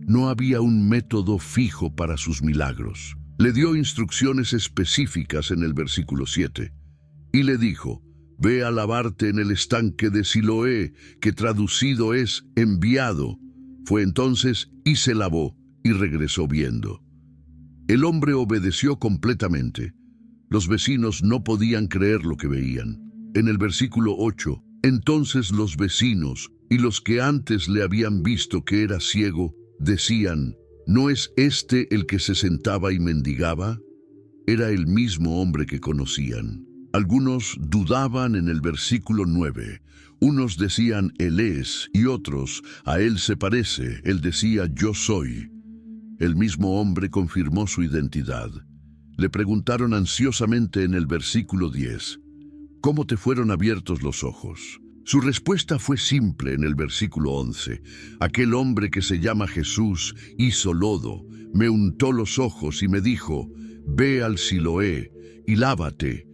[SPEAKER 1] No había un método fijo para sus milagros. Le dio instrucciones específicas en el versículo 7 y le dijo: ve a lavarte en el estanque de Siloé, que traducido es enviado. Fue entonces y se lavó y regresó viendo. El hombre obedeció completamente. Los vecinos no podían creer lo que veían. En el versículo 8, entonces los vecinos y los que antes le habían visto que era ciego, decían: ¿no es este el que se sentaba y mendigaba? Era el mismo hombre que conocían. Algunos dudaban en el versículo 9. Unos decían: él es, y otros: a él se parece. Él decía: yo soy. El mismo hombre confirmó su identidad. Le preguntaron ansiosamente en el versículo 10: ¿cómo te fueron abiertos los ojos? Su respuesta fue simple en el versículo 11. Aquel hombre que se llama Jesús hizo lodo, me untó los ojos y me dijo: ve al Siloé y lávate.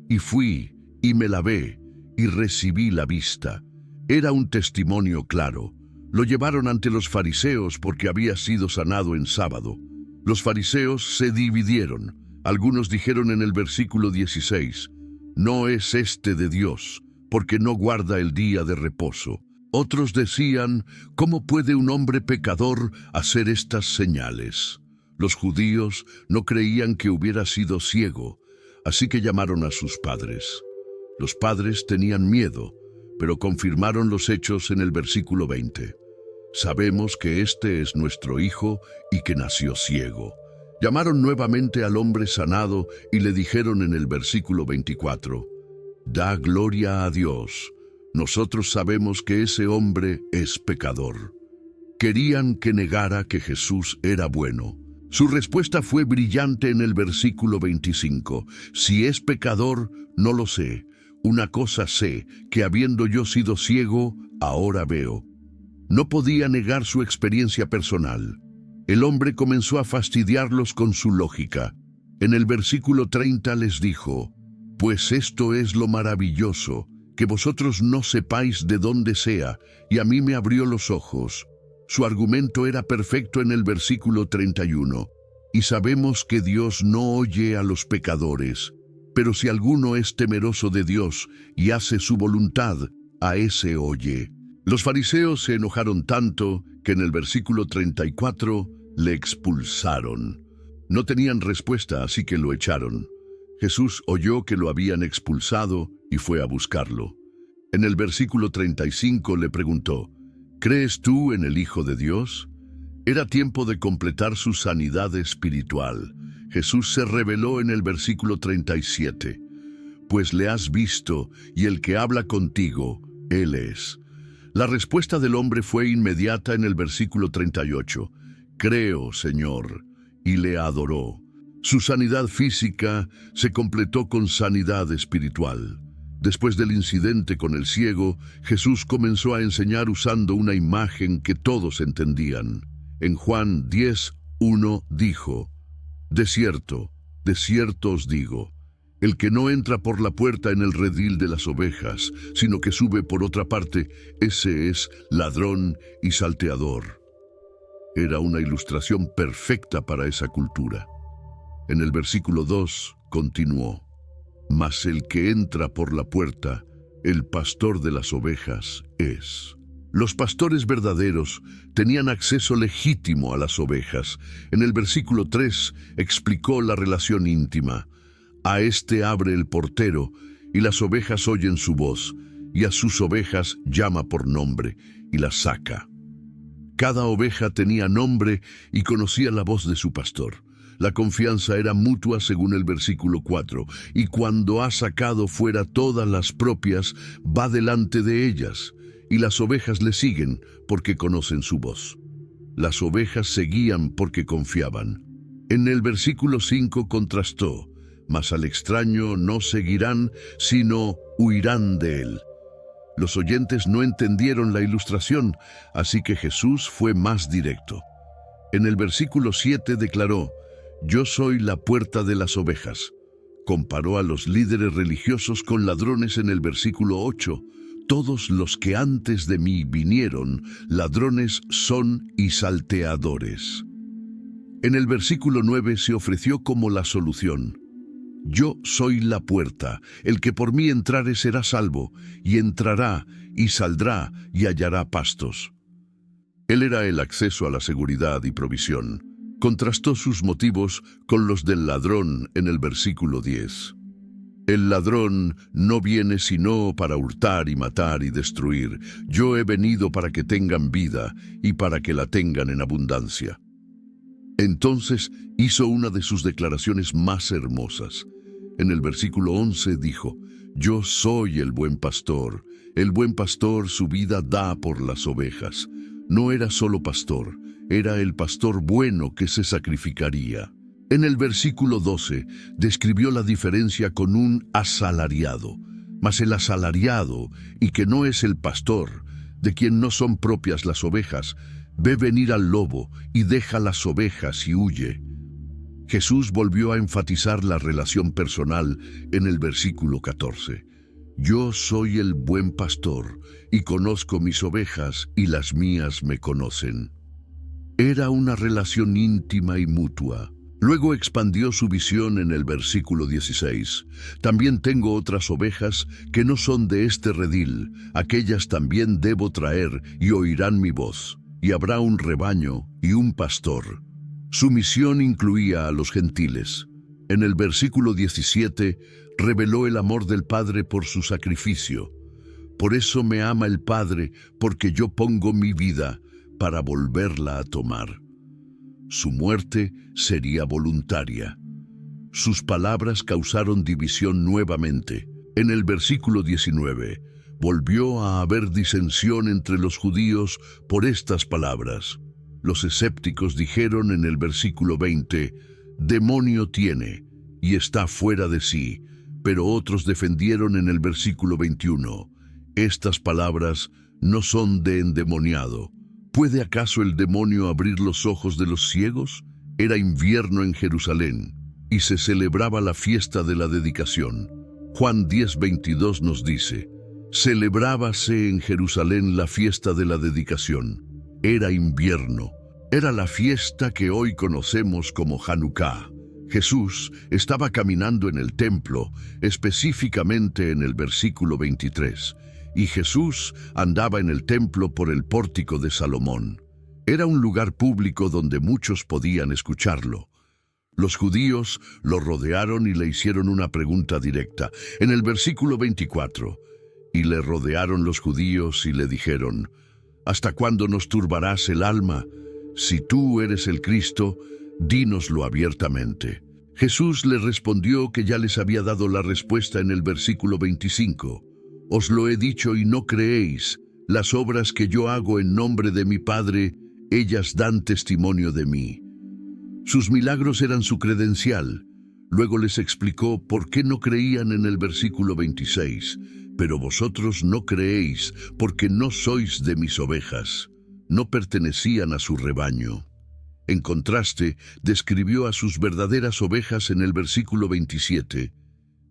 [SPEAKER 1] Y fui, y me lavé, y recibí la vista. Era un testimonio claro. Lo llevaron ante los fariseos porque había sido sanado en sábado. Los fariseos se dividieron. Algunos dijeron en el versículo 16: no es este de Dios, porque no guarda el día de reposo. Otros decían: ¿cómo puede un hombre pecador hacer estas señales? Los judíos no creían que hubiera sido ciego, así que llamaron a sus padres. Los padres tenían miedo, pero confirmaron los hechos en el versículo 20. Sabemos que este es nuestro hijo y que nació ciego. Llamaron nuevamente al hombre sanado y le dijeron en el versículo 24: da gloria a Dios. Nosotros sabemos que ese hombre es pecador. Querían que negara que Jesús era bueno. Su respuesta fue brillante en el versículo 25. Si es pecador, no lo sé. Una cosa sé, que habiendo yo sido ciego, ahora veo. No podía negar su experiencia personal. El hombre comenzó a fastidiarlos con su lógica. En el versículo 30 les dijo: pues esto es lo maravilloso, que vosotros no sepáis de dónde sea, y a mí me abrió los ojos. Su argumento era perfecto en el versículo 31. Y sabemos que Dios no oye a los pecadores, pero si alguno es temeroso de Dios y hace su voluntad, a ese oye. Los fariseos se enojaron tanto que en el versículo 34 le expulsaron. No tenían respuesta, así que lo echaron. Jesús oyó que lo habían expulsado y fue a buscarlo. En el versículo 35 le preguntó: ¿crees tú en el Hijo de Dios? Era tiempo de completar su sanidad espiritual. Jesús se reveló en el versículo 37. Pues le has visto, y el que habla contigo, Él es. La respuesta del hombre fue inmediata en el versículo 38. Creo, Señor, y le adoró. Su sanidad física se completó con sanidad espiritual. Después del incidente con el ciego, Jesús comenzó a enseñar usando una imagen que todos entendían. En Juan 10:1 dijo: de cierto os digo, el que no entra por la puerta en el redil de las ovejas, sino que sube por otra parte, ese es ladrón y salteador. Era una ilustración perfecta para esa cultura. En el versículo 2 continuó: mas el que entra por la puerta, el pastor de las ovejas es. Los pastores verdaderos tenían acceso legítimo a las ovejas. En el versículo 3 explicó la relación íntima. A éste abre el portero, y las ovejas oyen su voz, y a sus ovejas llama por nombre, y las saca. Cada oveja tenía nombre y conocía la voz de su pastor. La confianza era mutua según el versículo 4, y cuando ha sacado fuera todas las propias, va delante de ellas, y las ovejas le siguen porque conocen su voz. Las ovejas seguían porque confiaban. En el versículo 5 contrastó: mas al extraño no seguirán, sino huirán de él. Los oyentes no entendieron la ilustración, así que Jesús fue más directo. En el versículo 7 declaró: yo soy la puerta de las ovejas. Comparó a los líderes religiosos con ladrones en el versículo 8. Todos los que antes de mí vinieron, ladrones son y salteadores. En el versículo 9 se ofreció como la solución. Yo soy la puerta, el que por mí entrare será salvo, y entrará, y saldrá, y hallará pastos. Él era el acceso a la seguridad y provisión. Contrastó sus motivos con los del ladrón en el versículo 10. El ladrón no viene sino para hurtar y matar y destruir. Yo he venido para que tengan vida y para que la tengan en abundancia. Entonces hizo una de sus declaraciones más hermosas. En el versículo 11 dijo: yo soy el buen pastor su vida da por las ovejas. No era solo pastor, era el pastor bueno que se sacrificaría. En el versículo 12 describió la diferencia con un asalariado. Mas el asalariado, y que no es el pastor, de quien no son propias las ovejas, ve venir al lobo y deja las ovejas y huye. Jesús volvió a enfatizar la relación personal en el versículo 14. Yo soy el buen pastor, y conozco mis ovejas, y las mías me conocen. Era una relación íntima y mutua. Luego expandió su visión en el versículo 16. También tengo otras ovejas que no son de este redil, aquellas también debo traer, y oirán mi voz, y habrá un rebaño y un pastor. Su misión incluía a los gentiles. En el versículo 17 reveló el amor del Padre por su sacrificio. Por eso me ama el Padre, porque yo pongo mi vida para volverla a tomar. Su muerte sería voluntaria. Sus palabras causaron división nuevamente. En el versículo 19 volvió a haber disensión entre los judíos por estas palabras. Los escépticos dijeron en el versículo 20: demonio tiene y está fuera de sí, pero otros defendieron en el versículo 21: estas palabras no son de endemoniado. ¿Puede acaso el demonio abrir los ojos de los ciegos? Era invierno en Jerusalén y se celebraba la fiesta de la dedicación. Juan 10:22 nos dice: celebrábase en Jerusalén la fiesta de la dedicación. Era invierno. Era la fiesta que hoy conocemos como Hanukkah. Jesús estaba caminando en el templo, específicamente en el versículo 23, y Jesús andaba en el templo por el pórtico de Salomón. Era un lugar público donde muchos podían escucharlo. Los judíos lo rodearon y le hicieron una pregunta directa. En el versículo 24, y le rodearon los judíos y le dijeron: ¿hasta cuándo nos turbarás el alma? Si tú eres el Cristo, dínoslo abiertamente. Jesús les respondió que ya les había dado la respuesta en el versículo 25. Os lo he dicho y no creéis. Las obras que yo hago en nombre de mi Padre, ellas dan testimonio de mí. Sus milagros eran su credencial. Luego les explicó por qué no creían en el versículo 26. Pero vosotros no creéis porque no sois de mis ovejas. No pertenecían a su rebaño. En contraste, describió a sus verdaderas ovejas en el versículo 27.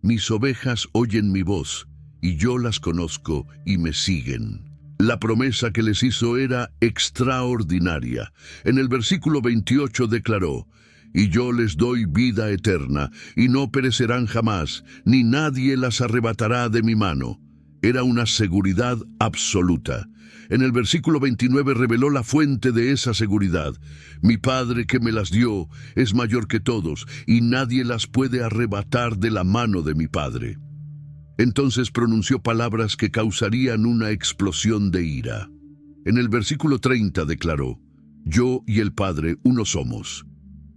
[SPEAKER 1] Mis ovejas oyen mi voz, y yo las conozco y me siguen. La promesa que les hizo era extraordinaria. En el versículo 28 declaró, y yo les doy vida eterna, y no perecerán jamás, ni nadie las arrebatará de mi mano. Era una seguridad absoluta. En el versículo 29 reveló la fuente de esa seguridad. Mi Padre que me las dio es mayor que todos, y nadie las puede arrebatar de la mano de mi Padre. Entonces pronunció palabras que causarían una explosión de ira. En el versículo 30 declaró, yo y el Padre uno somos.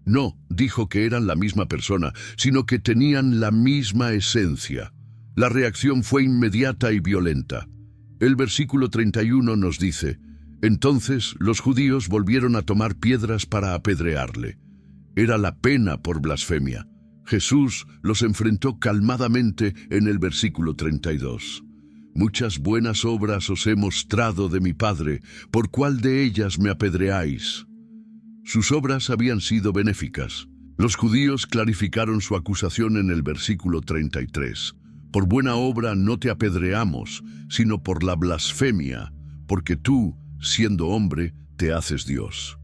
[SPEAKER 1] No dijo que eran la misma persona, sino que tenían la misma esencia. La reacción fue inmediata y violenta. El versículo 31 nos dice, entonces los judíos volvieron a tomar piedras para apedrearle. Era la pena por blasfemia. Jesús los enfrentó calmadamente en el versículo 32. Muchas buenas obras os he mostrado de mi Padre, ¿por cuál de ellas me apedreáis? Sus obras habían sido benéficas. Los judíos clarificaron su acusación en el versículo 33. Por buena obra no te apedreamos, sino por la blasfemia, porque tú, siendo hombre, te haces Dios.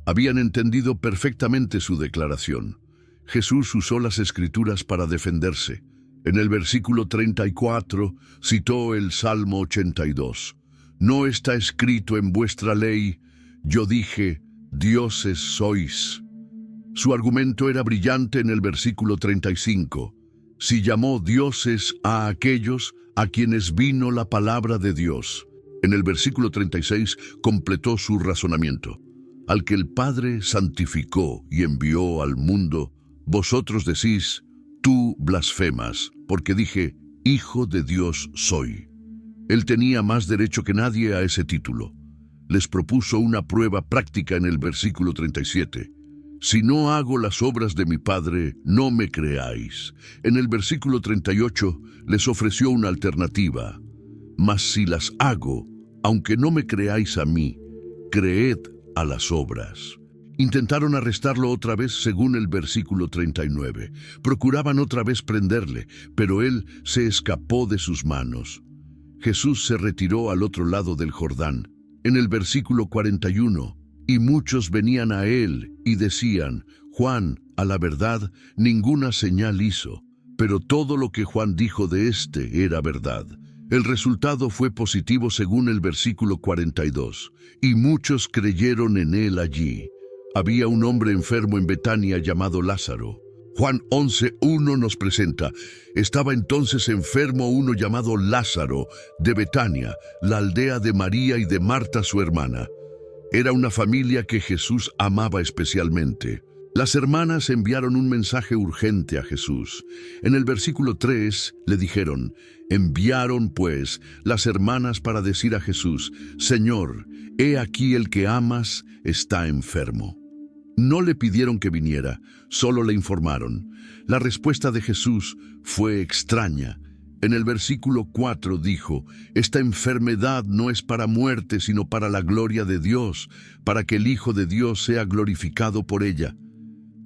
[SPEAKER 1] Habían entendido perfectamente su declaración. Jesús usó las Escrituras para defenderse. En el versículo 34 citó el Salmo 82. No está escrito en vuestra ley, yo dije, dioses sois. Su argumento era brillante en el versículo 35. Si llamó dioses a aquellos a quienes vino la palabra de Dios. En el versículo 36 completó su razonamiento. Al que el Padre santificó y envió al mundo, vosotros decís, tú blasfemas, porque dije, Hijo de Dios soy. Él tenía más derecho que nadie a ese título. Les propuso una prueba práctica en el versículo 37. Si no hago las obras de mi Padre, no me creáis. En el versículo 38 les ofreció una alternativa. Mas si las hago, aunque no me creáis a mí, creed a las obras. Intentaron arrestarlo otra vez según el versículo 39. Procuraban otra vez prenderle, pero él se escapó de sus manos. Jesús se retiró al otro lado del Jordán. En el versículo 41, y muchos venían a él y decían, Juan, a la verdad, ninguna señal hizo, pero todo lo que Juan dijo de éste era verdad. El resultado fue positivo según el versículo 42, y muchos creyeron en él allí. Había un hombre enfermo en Betania llamado Lázaro. Juan 11:1 nos presenta, estaba entonces enfermo uno llamado Lázaro, de Betania, la aldea de María y de Marta su hermana. Era una familia que Jesús amaba especialmente. Las hermanas enviaron un mensaje urgente a Jesús. En el versículo 3 le dijeron, enviaron pues las hermanas para decir a Jesús, Señor, he aquí el que amas está enfermo. No le pidieron que viniera, solo le informaron. La respuesta de Jesús fue extraña. En el versículo 4 dijo, esta enfermedad no es para muerte, sino para la gloria de Dios, para que el Hijo de Dios sea glorificado por ella.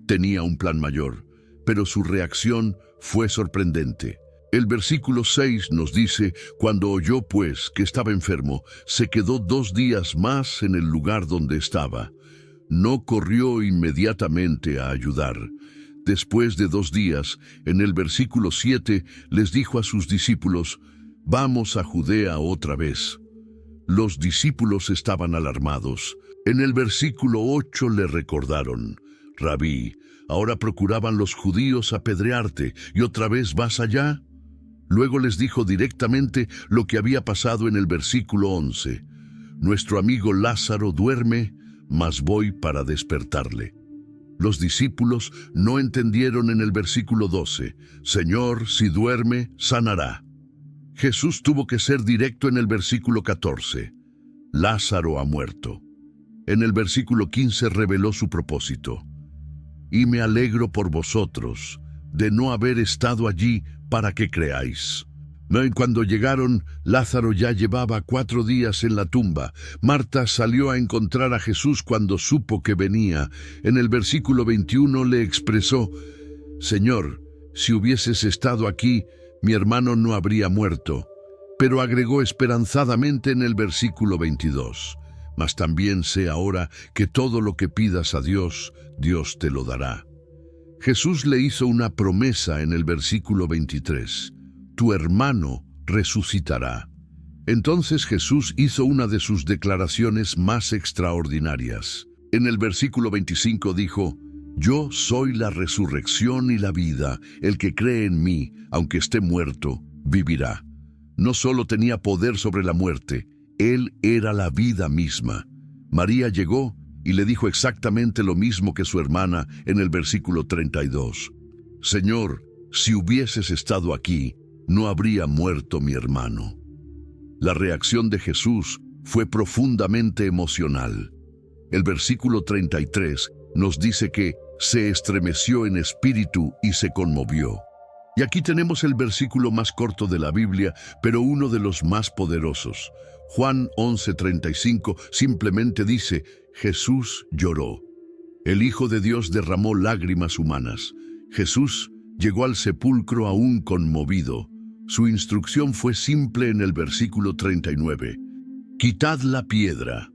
[SPEAKER 1] Tenía un plan mayor, pero su reacción fue sorprendente. El versículo 6 nos dice, cuando oyó pues que estaba enfermo, se quedó 2 días más en el lugar donde estaba. No corrió inmediatamente a ayudar. Después de 2 días, en el versículo 7, les dijo a sus discípulos, vamos a Judea otra vez. Los discípulos estaban alarmados. En el versículo 8 le recordaron, Rabí, ahora procuraban los judíos apedrearte, ¿y otra vez vas allá? Luego les dijo directamente lo que había pasado en el versículo 11. Nuestro amigo Lázaro duerme, mas voy para despertarle. Los discípulos no entendieron en el versículo 12, Señor, si duerme, sanará. Jesús tuvo que ser directo en el versículo 14, Lázaro ha muerto. En el versículo 15 reveló su propósito. Y me alegro por vosotros de no haber estado allí para que creáis. Cuando llegaron, Lázaro ya llevaba 4 días en la tumba. Marta salió a encontrar a Jesús cuando supo que venía. En el versículo 21 le expresó, Señor, si hubieses estado aquí, mi hermano no habría muerto. Pero agregó esperanzadamente en el versículo 22, mas también sé ahora que todo lo que pidas a Dios, Dios te lo dará. Jesús le hizo una promesa en el versículo 23, tu hermano resucitará. Entonces Jesús hizo una de sus declaraciones más extraordinarias. En el versículo 25 dijo, yo soy la resurrección y la vida, el que cree en mí, aunque esté muerto, vivirá. No solo tenía poder sobre la muerte, Él era la vida misma. María llegó y le dijo exactamente lo mismo que su hermana en el versículo 32. Señor, si hubieses estado aquí, no habría muerto mi hermano. La reacción de Jesús fue profundamente emocional. El versículo 33 nos dice que se estremeció en espíritu y se conmovió. Y aquí tenemos el versículo más corto de la Biblia, pero uno de los más poderosos. Juan 11:35 simplemente dice, Jesús lloró. El Hijo de Dios derramó lágrimas humanas. Jesús llegó al sepulcro aún conmovido. Su instrucción fue simple en el versículo 39. Quitad la piedra.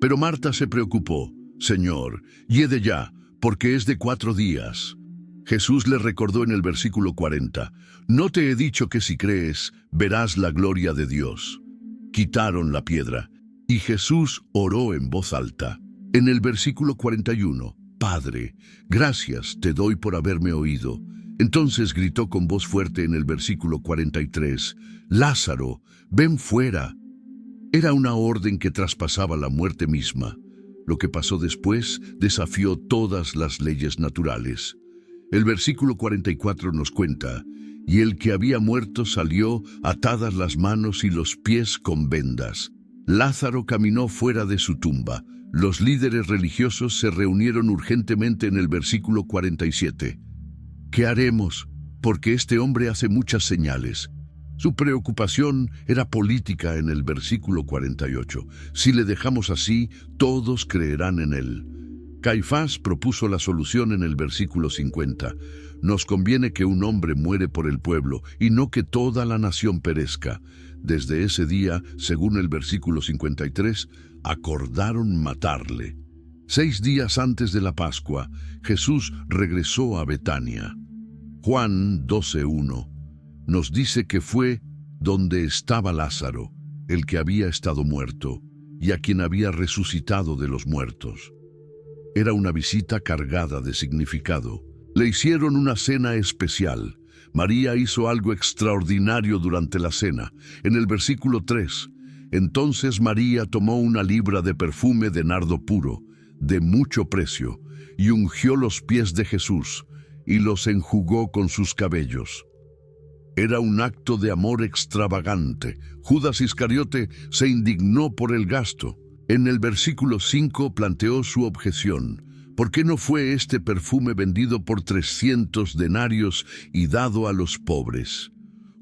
[SPEAKER 1] Pero Marta se preocupó. Señor, hiede ya, porque es de 4 días. Jesús le recordó en el versículo 40, no te he dicho que si crees, verás la gloria de Dios. Quitaron la piedra, y Jesús oró en voz alta. En el versículo 41, Padre, gracias te doy por haberme oído. Entonces gritó con voz fuerte en el versículo 43, Lázaro, ven fuera. Era una orden que traspasaba la muerte misma. Lo que pasó después desafió todas las leyes naturales. El versículo 44 nos cuenta, y el que había muerto salió atadas las manos y los pies con vendas. Lázaro caminó fuera de su tumba. Los líderes religiosos se reunieron urgentemente en el versículo 47. ¿Qué haremos? Porque este hombre hace muchas señales. Su preocupación era política en el versículo 48. Si le dejamos así, todos creerán en él. Caifás propuso la solución en el versículo 50. Nos conviene que un hombre muere por el pueblo y no que toda la nación perezca. Desde ese día, según el versículo 53, acordaron matarle. 6 días antes de la Pascua, Jesús regresó a Betania. Juan 12:1 nos dice que fue donde estaba Lázaro, el que había estado muerto, y a quien había resucitado de los muertos. Era una visita cargada de significado. Le hicieron una cena especial. María hizo algo extraordinario durante la cena. En el versículo 3, entonces María tomó una libra de perfume de nardo puro, de mucho precio, y ungió los pies de Jesús, y los enjugó con sus cabellos. Era un acto de amor extravagante. Judas Iscariote se indignó por el gasto. En el versículo 5 planteó su objeción. ¿Por qué no fue este perfume vendido por 300 denarios y dado a los pobres?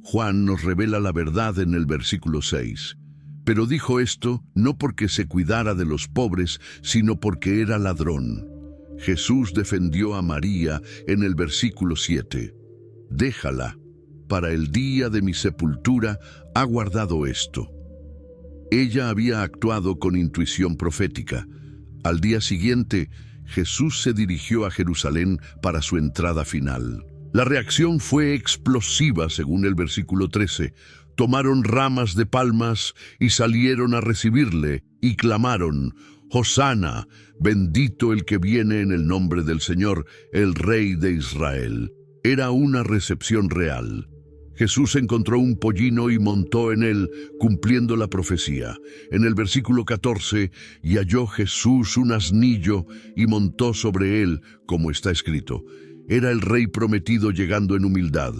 [SPEAKER 1] Juan nos revela la verdad en el versículo 6. Pero dijo esto no porque se cuidara de los pobres, sino porque era ladrón. Jesús defendió a María en el versículo 7. Déjala, para el día de mi sepultura ha guardado esto. Ella había actuado con intuición profética. Al día siguiente, Jesús se dirigió a Jerusalén para su entrada final. La reacción fue explosiva, según el versículo 13. Tomaron ramas de palmas y salieron a recibirle, y clamaron, Hosana, bendito el que viene en el nombre del Señor, el Rey de Israel. Era una recepción real. Jesús encontró un pollino y montó en él, cumpliendo la profecía. En el versículo 14, y halló Jesús un asnillo y montó sobre él, como está escrito. Era el rey prometido llegando en humildad.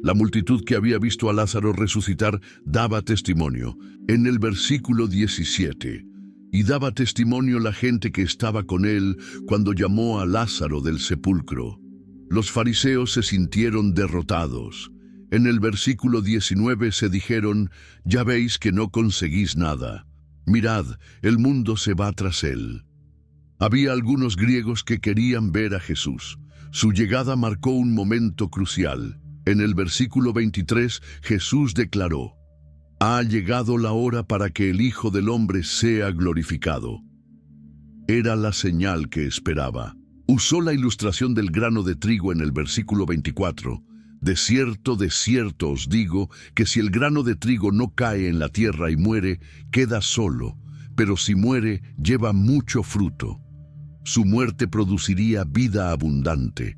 [SPEAKER 1] La multitud que había visto a Lázaro resucitar daba testimonio. En el versículo 17, y daba testimonio la gente que estaba con él cuando llamó a Lázaro del sepulcro. Los fariseos se sintieron derrotados. En el versículo 19 se dijeron, ya veis que no conseguís nada. Mirad, el mundo se va tras él. Había algunos griegos que querían ver a Jesús. Su llegada marcó un momento crucial. En el versículo 23, Jesús declaró, ha llegado la hora para que el Hijo del Hombre sea glorificado. Era la señal que esperaba. Usó la ilustración del grano de trigo en el versículo 24. De cierto os digo, que si el grano de trigo no cae en la tierra y muere, queda solo, pero si muere, lleva mucho fruto. Su muerte produciría vida abundante.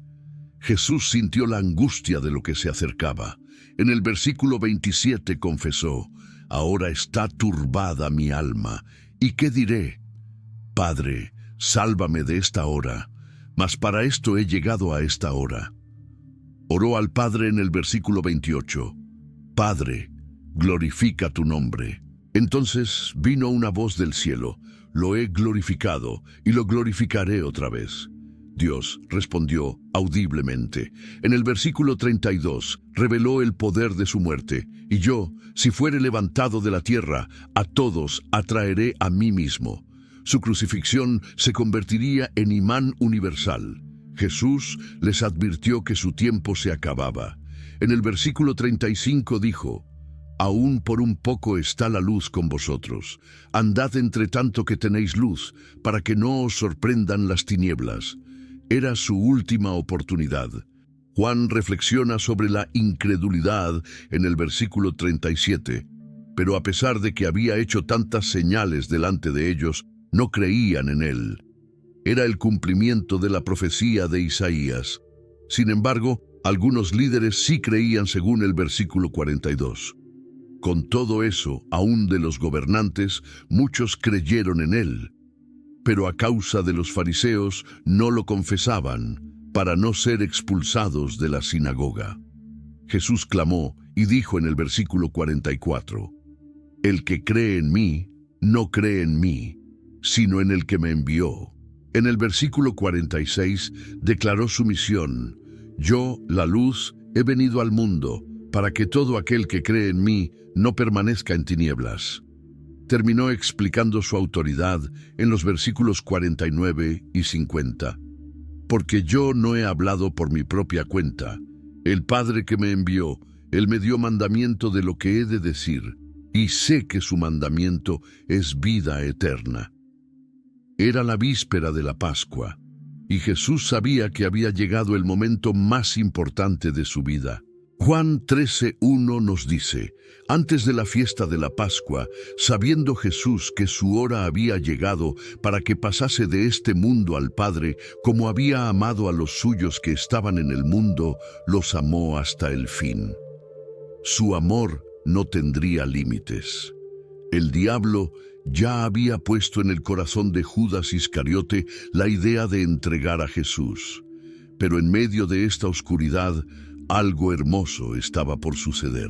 [SPEAKER 1] Jesús sintió la angustia de lo que se acercaba. En el versículo 27 confesó, ahora está turbada mi alma, ¿y qué diré? Padre, sálvame de esta hora, mas para esto he llegado a esta hora. Oró al Padre en el versículo 28. Padre, glorifica tu nombre. Entonces vino una voz del cielo. Lo he glorificado y lo glorificaré otra vez. Dios respondió audiblemente. En el versículo 32 reveló el poder de su muerte. Y yo, si fuere levantado de la tierra, a todos atraeré a mí mismo. Su crucifixión se convertiría en imán universal. Jesús les advirtió que su tiempo se acababa. En el versículo 35 dijo, aún por un poco está la luz con vosotros. Andad entre tanto que tenéis luz, para que no os sorprendan las tinieblas. Era su última oportunidad. Juan reflexiona sobre la incredulidad en el versículo 37. Pero a pesar de que había hecho tantas señales delante de ellos, no creían en él. Era el cumplimiento de la profecía de Isaías. Sin embargo, algunos líderes sí creían según el versículo 42. Con todo eso, aún de los gobernantes, muchos creyeron en él. Pero a causa de los fariseos no lo confesaban, para no ser expulsados de la sinagoga. Jesús clamó y dijo en el versículo 44, el que cree en mí, no cree en mí, sino en el que me envió. En el versículo 46 declaró su misión, yo, la luz, he venido al mundo, para que todo aquel que cree en mí no permanezca en tinieblas. Terminó explicando su autoridad en los versículos 49 y 50. Porque yo no he hablado por mi propia cuenta. El Padre que me envió, Él me dio mandamiento de lo que he de decir, y sé que su mandamiento es vida eterna. Era la víspera de la Pascua, y Jesús sabía que había llegado el momento más importante de su vida. Juan 13:1 nos dice, antes de la fiesta de la Pascua, sabiendo Jesús que su hora había llegado para que pasase de este mundo al Padre, como había amado a los suyos que estaban en el mundo, los amó hasta el fin. Su amor no tendría límites. El diablo ya había puesto en el corazón de Judas Iscariote la idea de entregar a Jesús. Pero en medio de esta oscuridad, algo hermoso estaba por suceder.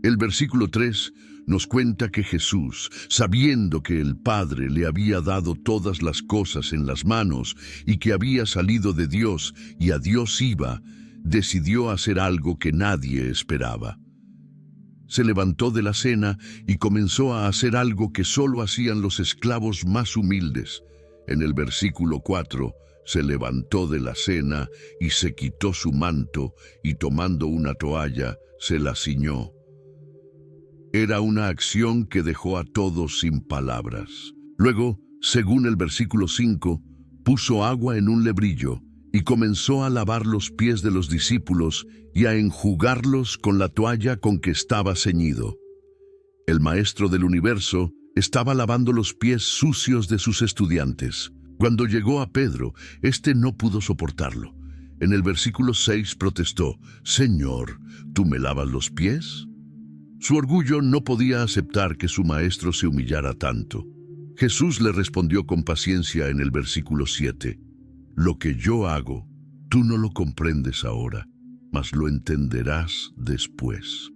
[SPEAKER 1] El versículo 3 nos cuenta que Jesús, sabiendo que el Padre le había dado todas las cosas en las manos y que había salido de Dios y a Dios iba, decidió hacer algo que nadie esperaba. Se levantó de la cena y comenzó a hacer algo que solo hacían los esclavos más humildes. En el versículo 4, se levantó de la cena y se quitó su manto y tomando una toalla, se la ciñó. Era una acción que dejó a todos sin palabras. Luego, según el versículo 5, puso agua en un lebrillo y comenzó a lavar los pies de los discípulos y a enjugarlos con la toalla con que estaba ceñido. El Maestro del Universo estaba lavando los pies sucios de sus estudiantes. Cuando llegó a Pedro, éste no pudo soportarlo. En el versículo 6 protestó: «Señor, ¿tú me lavas los pies?». Su orgullo no podía aceptar que su maestro se humillara tanto. Jesús le respondió con paciencia en el versículo 7: «Lo que yo hago, tú no lo comprendes ahora, mas lo entenderás después».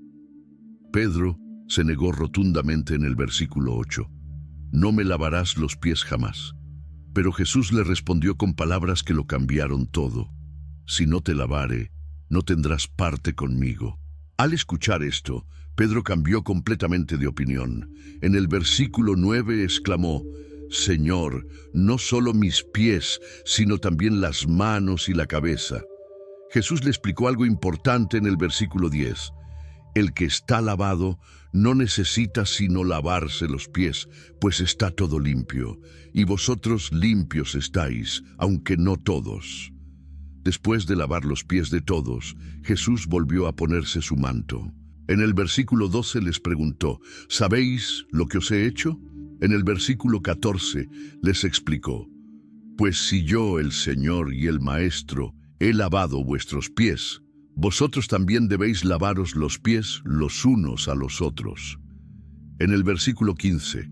[SPEAKER 1] Pedro se negó rotundamente en el versículo 8: «No me lavarás los pies jamás». Pero Jesús le respondió con palabras que lo cambiaron todo: «Si no te lavare, no tendrás parte conmigo». Al escuchar esto, Pedro cambió completamente de opinión. En el versículo 9 exclamó: «Señor, no solo mis pies, sino también las manos y la cabeza». Jesús le explicó algo importante en el versículo 10. El que está lavado no necesita sino lavarse los pies, pues está todo limpio, y vosotros limpios estáis, aunque no todos. Después de lavar los pies de todos, Jesús volvió a ponerse su manto. En el versículo 12 les preguntó: ¿sabéis lo que os he hecho? En el versículo 14 les explicó: pues si yo, el Señor y el Maestro, he lavado vuestros pies, vosotros también debéis lavaros los pies los unos a los otros. En el versículo 15,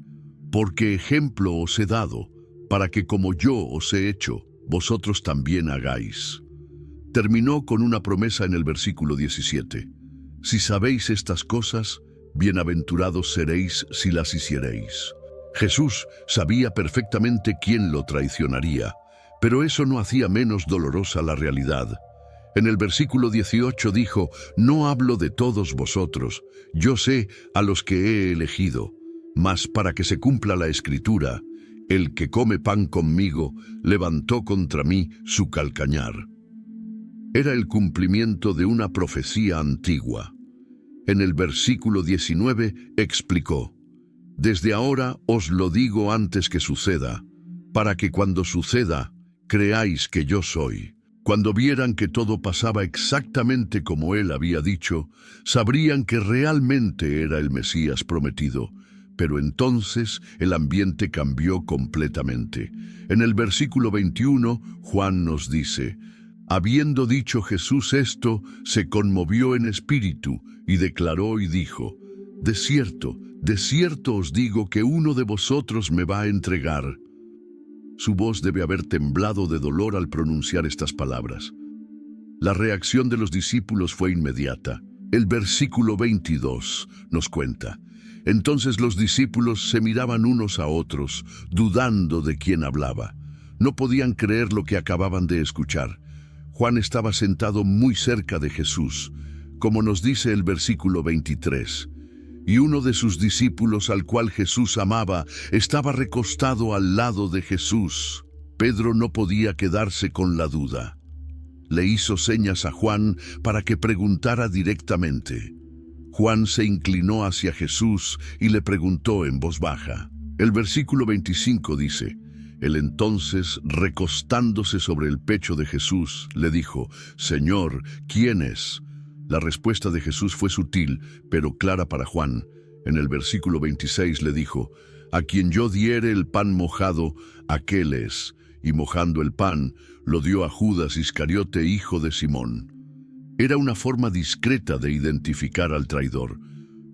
[SPEAKER 1] porque ejemplo os he dado, para que como yo os he hecho, vosotros también hagáis. Terminó con una promesa en el versículo 17. Si sabéis estas cosas, bienaventurados seréis si las hiciereis. Jesús sabía perfectamente quién lo traicionaría, pero eso no hacía menos dolorosa la realidad. En el versículo 18 dijo: no hablo de todos vosotros, yo sé a los que he elegido, mas para que se cumpla la Escritura, el que come pan conmigo levantó contra mí su calcañar. Era el cumplimiento de una profecía antigua. En el versículo 19 explicó: desde ahora os lo digo antes que suceda, para que cuando suceda, creáis que yo soy. Cuando vieran que todo pasaba exactamente como él había dicho, sabrían que realmente era el Mesías prometido. Pero entonces el ambiente cambió completamente. En el versículo 21, Juan nos dice: habiendo dicho Jesús esto, se conmovió en espíritu y declaró y dijo: de cierto os digo que uno de vosotros me va a entregar. Su voz debe haber temblado de dolor al pronunciar estas palabras. La reacción de los discípulos fue inmediata. El versículo 22 nos cuenta: entonces los discípulos se miraban unos a otros, dudando de quién hablaba. No podían creer lo que acababan de escuchar. Juan estaba sentado muy cerca de Jesús, como nos dice el versículo 23. Y uno de sus discípulos, al cual Jesús amaba, estaba recostado al lado de Jesús. Pedro no podía quedarse con la duda. Le hizo señas a Juan para que preguntara directamente. Juan se inclinó hacia Jesús y le preguntó en voz baja. El versículo 25 dice: él entonces, recostándose sobre el pecho de Jesús, le dijo: Señor, ¿quién es? La respuesta de Jesús fue sutil, pero clara para Juan. En el versículo 26 le dijo: a quien yo diere el pan mojado, aquel es. Y mojando el pan, lo dio a Judas Iscariote, hijo de Simón. Era una forma discreta de identificar al traidor.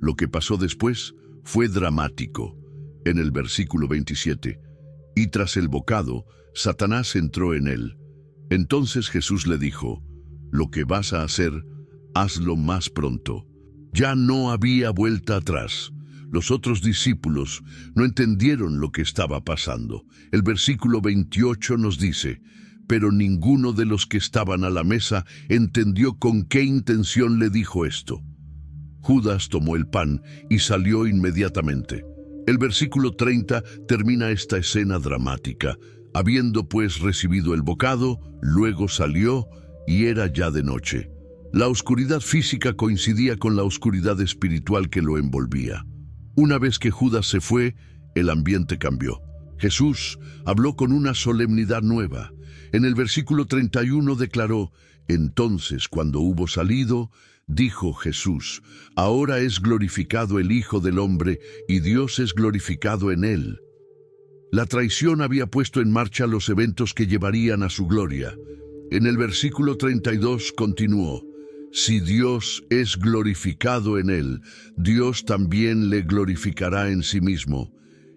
[SPEAKER 1] Lo que pasó después fue dramático. En el versículo 27, y tras el bocado, Satanás entró en él. Entonces Jesús le dijo: lo que vas a hacer, hazlo más pronto. Ya no había vuelta atrás. Los otros discípulos no entendieron lo que estaba pasando. El versículo 28 nos dice: pero ninguno de los que estaban a la mesa entendió con qué intención le dijo esto. Judas tomó el pan y salió inmediatamente. El versículo 30 termina esta escena dramática. Habiendo pues recibido el bocado, luego salió, y era ya de noche. La oscuridad física coincidía con la oscuridad espiritual que lo envolvía. Una vez que Judas se fue, el ambiente cambió. Jesús habló con una solemnidad nueva. En el versículo 31 declaró: entonces, cuando hubo salido, dijo Jesús: ahora es glorificado el Hijo del Hombre, y Dios es glorificado en él. La traición había puesto en marcha los eventos que llevarían a su gloria. En el versículo 32 continuó: si Dios es glorificado en él, Dios también le glorificará en sí mismo,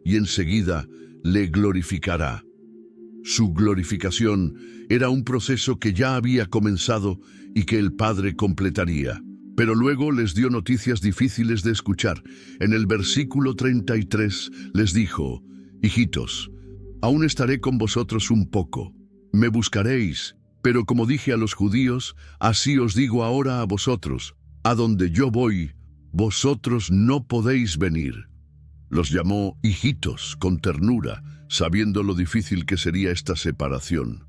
[SPEAKER 1] y enseguida le glorificará. Su glorificación era un proceso que ya había comenzado y que el Padre completaría. Pero luego les dio noticias difíciles de escuchar. En el versículo 33 les dijo: hijitos, aún estaré con vosotros un poco. Me buscaréis, pero como dije a los judíos, así os digo ahora a vosotros: a donde yo voy, vosotros no podéis venir. Los llamó hijitos con ternura, sabiendo lo difícil que sería esta separación.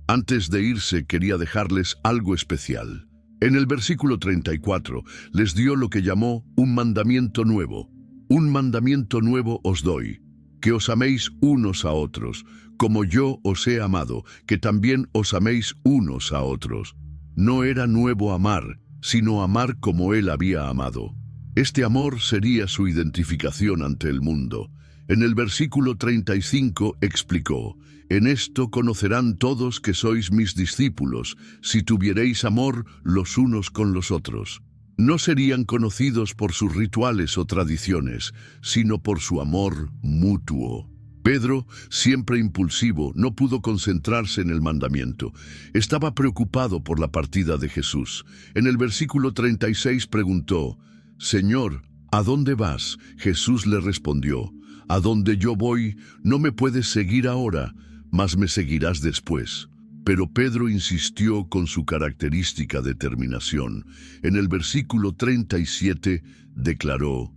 [SPEAKER 1] Antes de irse quería dejarles algo especial. En el versículo 34 les dio lo que llamó un mandamiento nuevo. Un mandamiento nuevo os doy, que os améis unos a otros, como yo os he amado, que también os améis unos a otros. No era nuevo amar, sino amar como Él había amado. Este amor sería su identificación ante el mundo. En el versículo 35 explicó: en esto conocerán todos que sois mis discípulos, si tuviereis amor los unos con los otros. No serían conocidos por sus rituales o tradiciones, sino por su amor mutuo. Pedro, siempre impulsivo, no pudo concentrarse en el mandamiento. Estaba preocupado por la partida de Jesús. En el versículo 36 preguntó: Señor, ¿a dónde vas? Jesús le respondió: a donde yo voy, no me puedes seguir ahora, mas me seguirás después. Pero Pedro insistió con su característica determinación. En el versículo 37 declaró: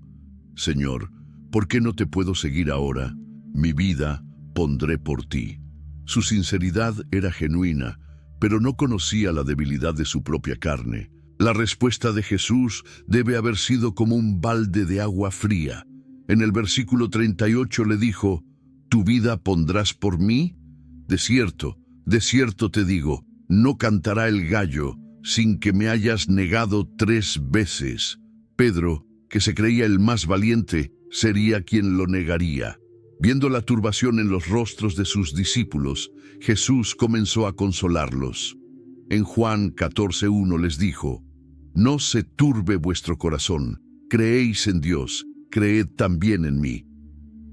[SPEAKER 1] Señor, ¿por qué no te puedo seguir ahora? Mi vida pondré por ti. Su sinceridad era genuina, pero no conocía la debilidad de su propia carne. La respuesta de Jesús debe haber sido como un balde de agua fría. En el versículo 38 le dijo: ¿tu vida pondrás por mí? De cierto te digo, no cantará el gallo sin que me hayas negado 3 veces. Pedro, que se creía el más valiente, sería quien lo negaría. Viendo la turbación en los rostros de sus discípulos, Jesús comenzó a consolarlos. En Juan 14:1 les dijo: no se turbe vuestro corazón, creéis en Dios, creed también en mí.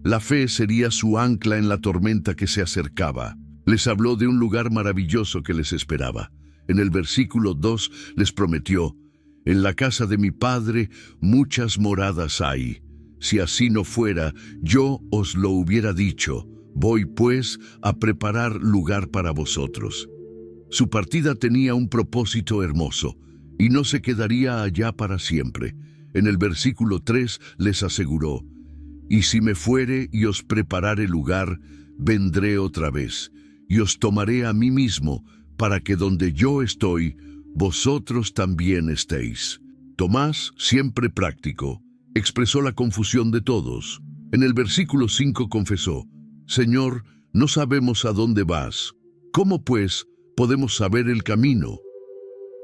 [SPEAKER 1] La fe sería su ancla en la tormenta que se acercaba. Les habló de un lugar maravilloso que les esperaba. En el versículo 2 les prometió: en la casa de mi Padre muchas moradas hay. Si así no fuera, yo os lo hubiera dicho. Voy pues a preparar lugar para vosotros. Su partida tenía un propósito hermoso, y no se quedaría allá para siempre. En el versículo 3 les aseguró: y si me fuere y os preparare lugar, vendré otra vez, y os tomaré a mí mismo, para que donde yo estoy, vosotros también estéis. Tomás, siempre práctico, expresó la confusión de todos. En el versículo 5 confesó: Señor, no sabemos a dónde vas. ¿Cómo pues podemos saber el camino?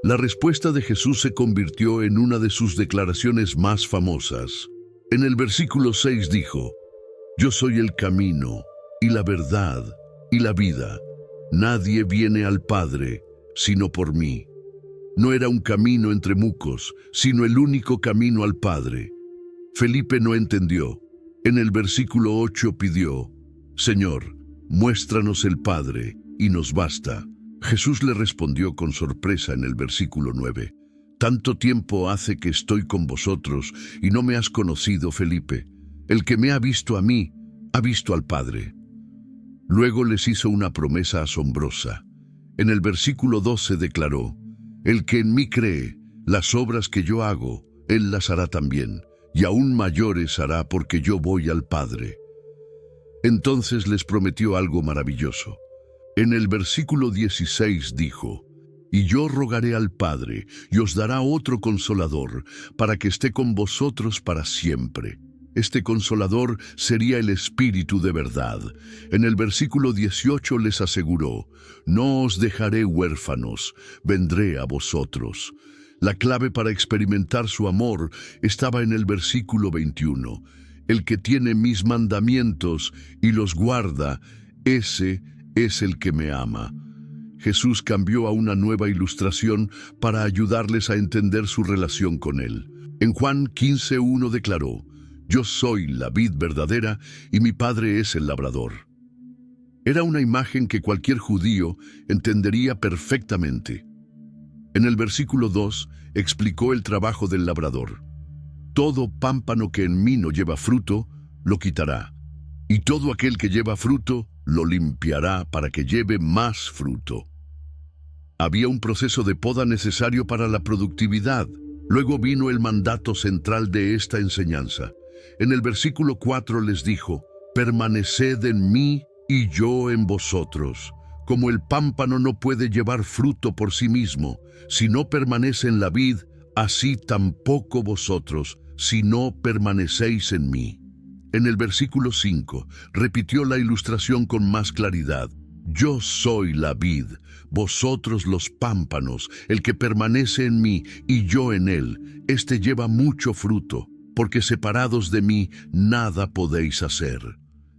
[SPEAKER 1] La respuesta de Jesús se convirtió en una de sus declaraciones más famosas. En el versículo 6 dijo: yo soy el camino, y la verdad, y la vida. Nadie viene al Padre, sino por mí. No era un camino entre mucos, sino el único camino al Padre. Felipe no entendió. En el versículo 8 pidió: Señor, muéstranos el Padre, y nos basta. Jesús le respondió con sorpresa en el versículo 9: tanto tiempo hace que estoy con vosotros, y no me has conocido, Felipe. El que me ha visto a mí, ha visto al Padre. Luego les hizo una promesa asombrosa. En el versículo 12 declaró: el que en mí cree, las obras que yo hago, él las hará también, y aún mayores hará, porque yo voy al Padre. Entonces les prometió algo maravilloso. En el versículo 16 dijo: y yo rogaré al Padre, y os dará otro Consolador, para que esté con vosotros para siempre. Este Consolador sería el Espíritu de verdad. En el versículo 18 les aseguró: no os dejaré huérfanos, vendré a vosotros. La clave para experimentar su amor estaba en el versículo 21. El que tiene mis mandamientos y los guarda, ese es el que me ama. Jesús cambió a una nueva ilustración para ayudarles a entender su relación con Él. En Juan 15:1 declaró: «Yo soy la vid verdadera y mi Padre es el labrador». Era una imagen que cualquier judío entendería perfectamente. En el versículo 2 explicó el trabajo del labrador. «Todo pámpano que en mí no lleva fruto, lo quitará, y todo aquel que lleva fruto, lo limpiará para que lleve más fruto». Había un proceso de poda necesario para la productividad. Luego vino el mandato central de esta enseñanza. En el versículo 4 les dijo: «Permaneced en mí y yo en vosotros. Como el pámpano no puede llevar fruto por sí mismo, si no permanece en la vid, así tampoco vosotros, si no permanecéis en mí». En el versículo 5 repitió la ilustración con más claridad: «Yo soy la vid, vosotros los pámpanos. El que permanece en mí y yo en él, éste lleva mucho fruto, porque separados de mí nada podéis hacer».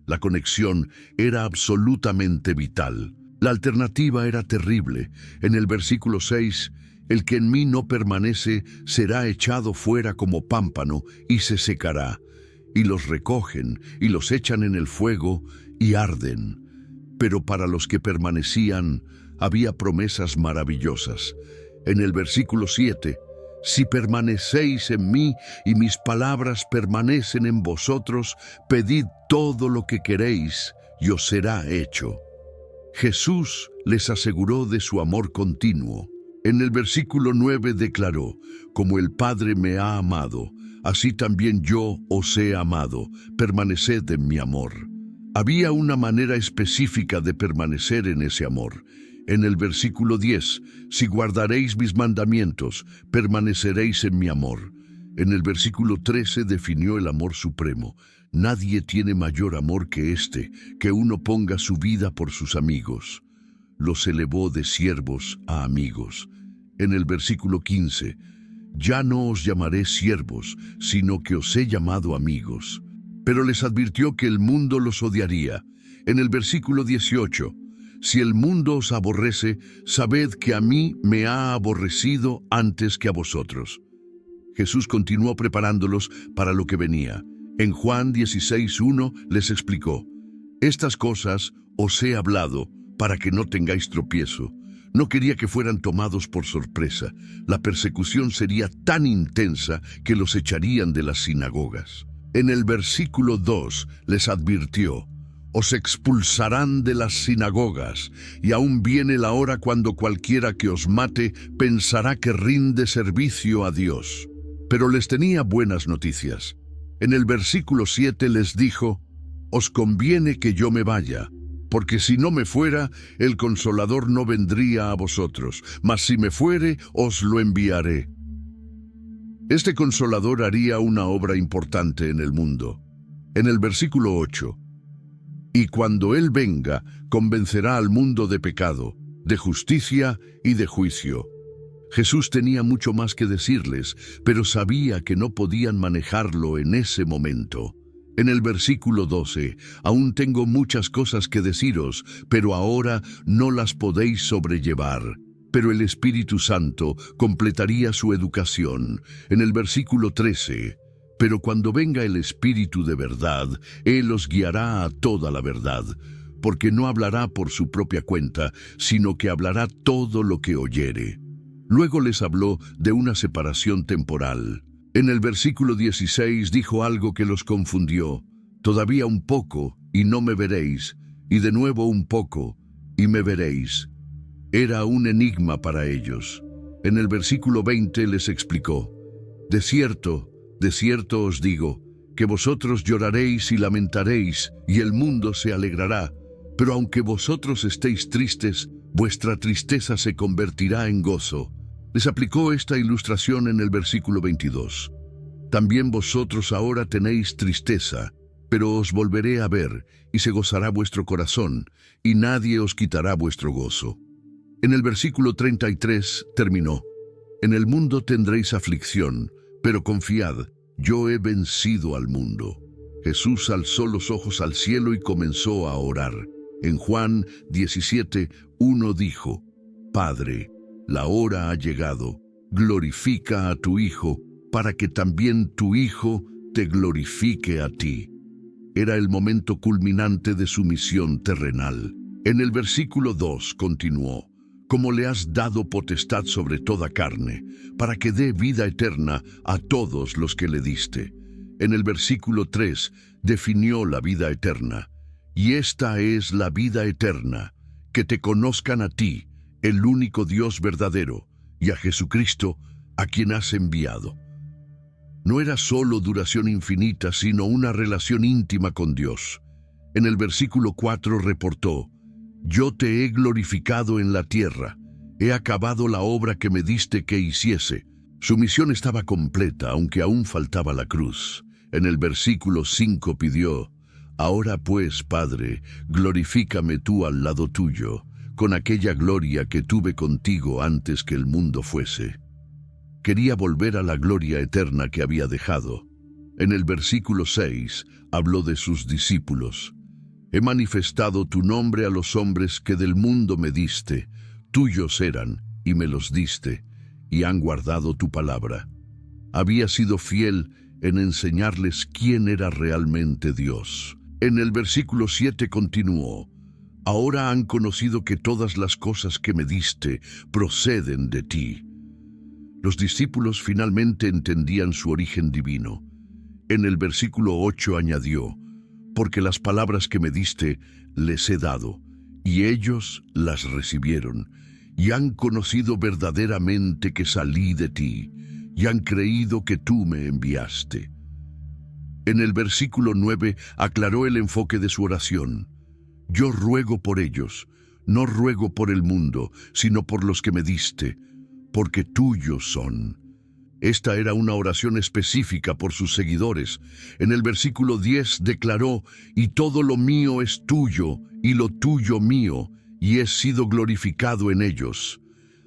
[SPEAKER 1] La conexión era absolutamente vital. La alternativa era terrible. En el versículo 6, «El que en mí no permanece será echado fuera como pámpano y se secará. Y los recogen y los echan en el fuego y arden». Pero para los que permanecían había promesas maravillosas. En el versículo 7, «Si permanecéis en mí y mis palabras permanecen en vosotros, pedid todo lo que queréis y os será hecho». Jesús les aseguró de su amor continuo. En el versículo 9 declaró: «Como el Padre me ha amado, así también yo os he amado. Permaneced en mi amor». Había una manera específica de permanecer en ese amor. En el versículo 10, «Si guardaréis mis mandamientos, permaneceréis en mi amor». En el versículo 13 definió el amor supremo. «Nadie tiene mayor amor que este, que uno ponga su vida por sus amigos». Los elevó de siervos a amigos. En el versículo 15, «Ya no os llamaré siervos, sino que os he llamado amigos». Pero les advirtió que el mundo los odiaría. En el versículo 18, «Si el mundo os aborrece, sabed que a mí me ha aborrecido antes que a vosotros». Jesús continuó preparándolos para lo que venía. En Juan 16:1 les explicó: «Estas cosas os he hablado para que no tengáis tropiezo». No quería que fueran tomados por sorpresa. La persecución sería tan intensa que los echarían de las sinagogas. En el versículo 2 les advirtió: «Os expulsarán de las sinagogas, y aún viene la hora cuando cualquiera que os mate pensará que rinde servicio a Dios». Pero les tenía buenas noticias. En el versículo 7 les dijo: «Os conviene que yo me vaya, porque si no me fuera, el Consolador no vendría a vosotros, mas si me fuere, os lo enviaré». Este Consolador haría una obra importante en el mundo. En el versículo 8, «Y cuando Él venga, convencerá al mundo de pecado, de justicia y de juicio». Jesús tenía mucho más que decirles, pero sabía que no podían manejarlo en ese momento. En el versículo 12, «Aún tengo muchas cosas que deciros, pero ahora no las podéis sobrellevar». Pero el Espíritu Santo completaría su educación. En el versículo 13, «Pero cuando venga el Espíritu de verdad, Él os guiará a toda la verdad, porque no hablará por su propia cuenta, sino que hablará todo lo que oyere». Luego les habló de una separación temporal. En el versículo 16 dijo algo que los confundió: «Todavía un poco, y no me veréis, y de nuevo un poco, y me veréis». Era un enigma para ellos. En el versículo 20 les explicó: de cierto os digo, que vosotros lloraréis y lamentaréis, y el mundo se alegrará. Pero aunque vosotros estéis tristes, vuestra tristeza se convertirá en gozo». Les aplicó esta ilustración en el versículo 22. «También vosotros ahora tenéis tristeza, pero os volveré a ver, y se gozará vuestro corazón, y nadie os quitará vuestro gozo». En el versículo 33 terminó: «En el mundo tendréis aflicción, pero confiad, yo he vencido al mundo». Jesús alzó los ojos al cielo y comenzó a orar. En Juan 17:1 dijo: Padre, la hora ha llegado, glorifica a tu Hijo, para que también tu Hijo te glorifique a ti. Era el momento culminante de su misión terrenal. En el versículo 2 continuó: como le has dado potestad sobre toda carne, para que dé vida eterna a todos los que le diste. En el versículo 3 definió la vida eterna. Y esta es la vida eterna, que te conozcan a ti, el único Dios verdadero, y a Jesucristo, a quien has enviado. No era solo duración infinita, sino una relación íntima con Dios. En el versículo 4 reportó: yo te he glorificado en la tierra, he acabado la obra que me diste que hiciese. Su misión estaba completa, aunque aún faltaba la cruz. En el versículo 5 pidió: ahora pues, Padre, glorifícame tú al lado tuyo, con aquella gloria que tuve contigo antes que el mundo fuese. Quería volver a la gloria eterna que había dejado. En el versículo 6 habló de sus discípulos: he manifestado tu nombre a los hombres que del mundo me diste, tuyos eran, y me los diste, y han guardado tu palabra. Había sido fiel en enseñarles quién era realmente Dios. En el versículo 7 continuó: ahora han conocido que todas las cosas que me diste proceden de ti. Los discípulos finalmente entendían su origen divino. En el versículo 8 añadió: porque las palabras que me diste les he dado, y ellos las recibieron, y han conocido verdaderamente que salí de ti, y han creído que tú me enviaste. En el versículo 9 aclaró el enfoque de su oración: yo ruego por ellos, no ruego por el mundo, sino por los que me diste, porque tuyos son. Esta era una oración específica por sus seguidores. En el versículo 10 declaró: y todo lo mío es tuyo, y lo tuyo mío, y he sido glorificado en ellos.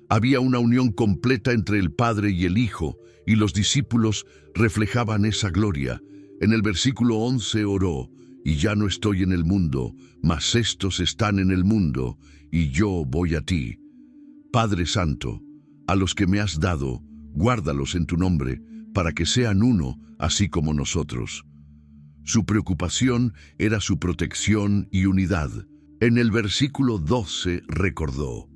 [SPEAKER 1] Había una unión completa entre el Padre y el Hijo, y los discípulos reflejaban esa gloria. En el versículo 11 oró: y ya no estoy en el mundo, mas estos están en el mundo, y yo voy a ti. Padre Santo, a los que me has dado, guárdalos en tu nombre, para que sean uno, así como nosotros. Su preocupación era su protección y unidad. En el versículo 12 recordó: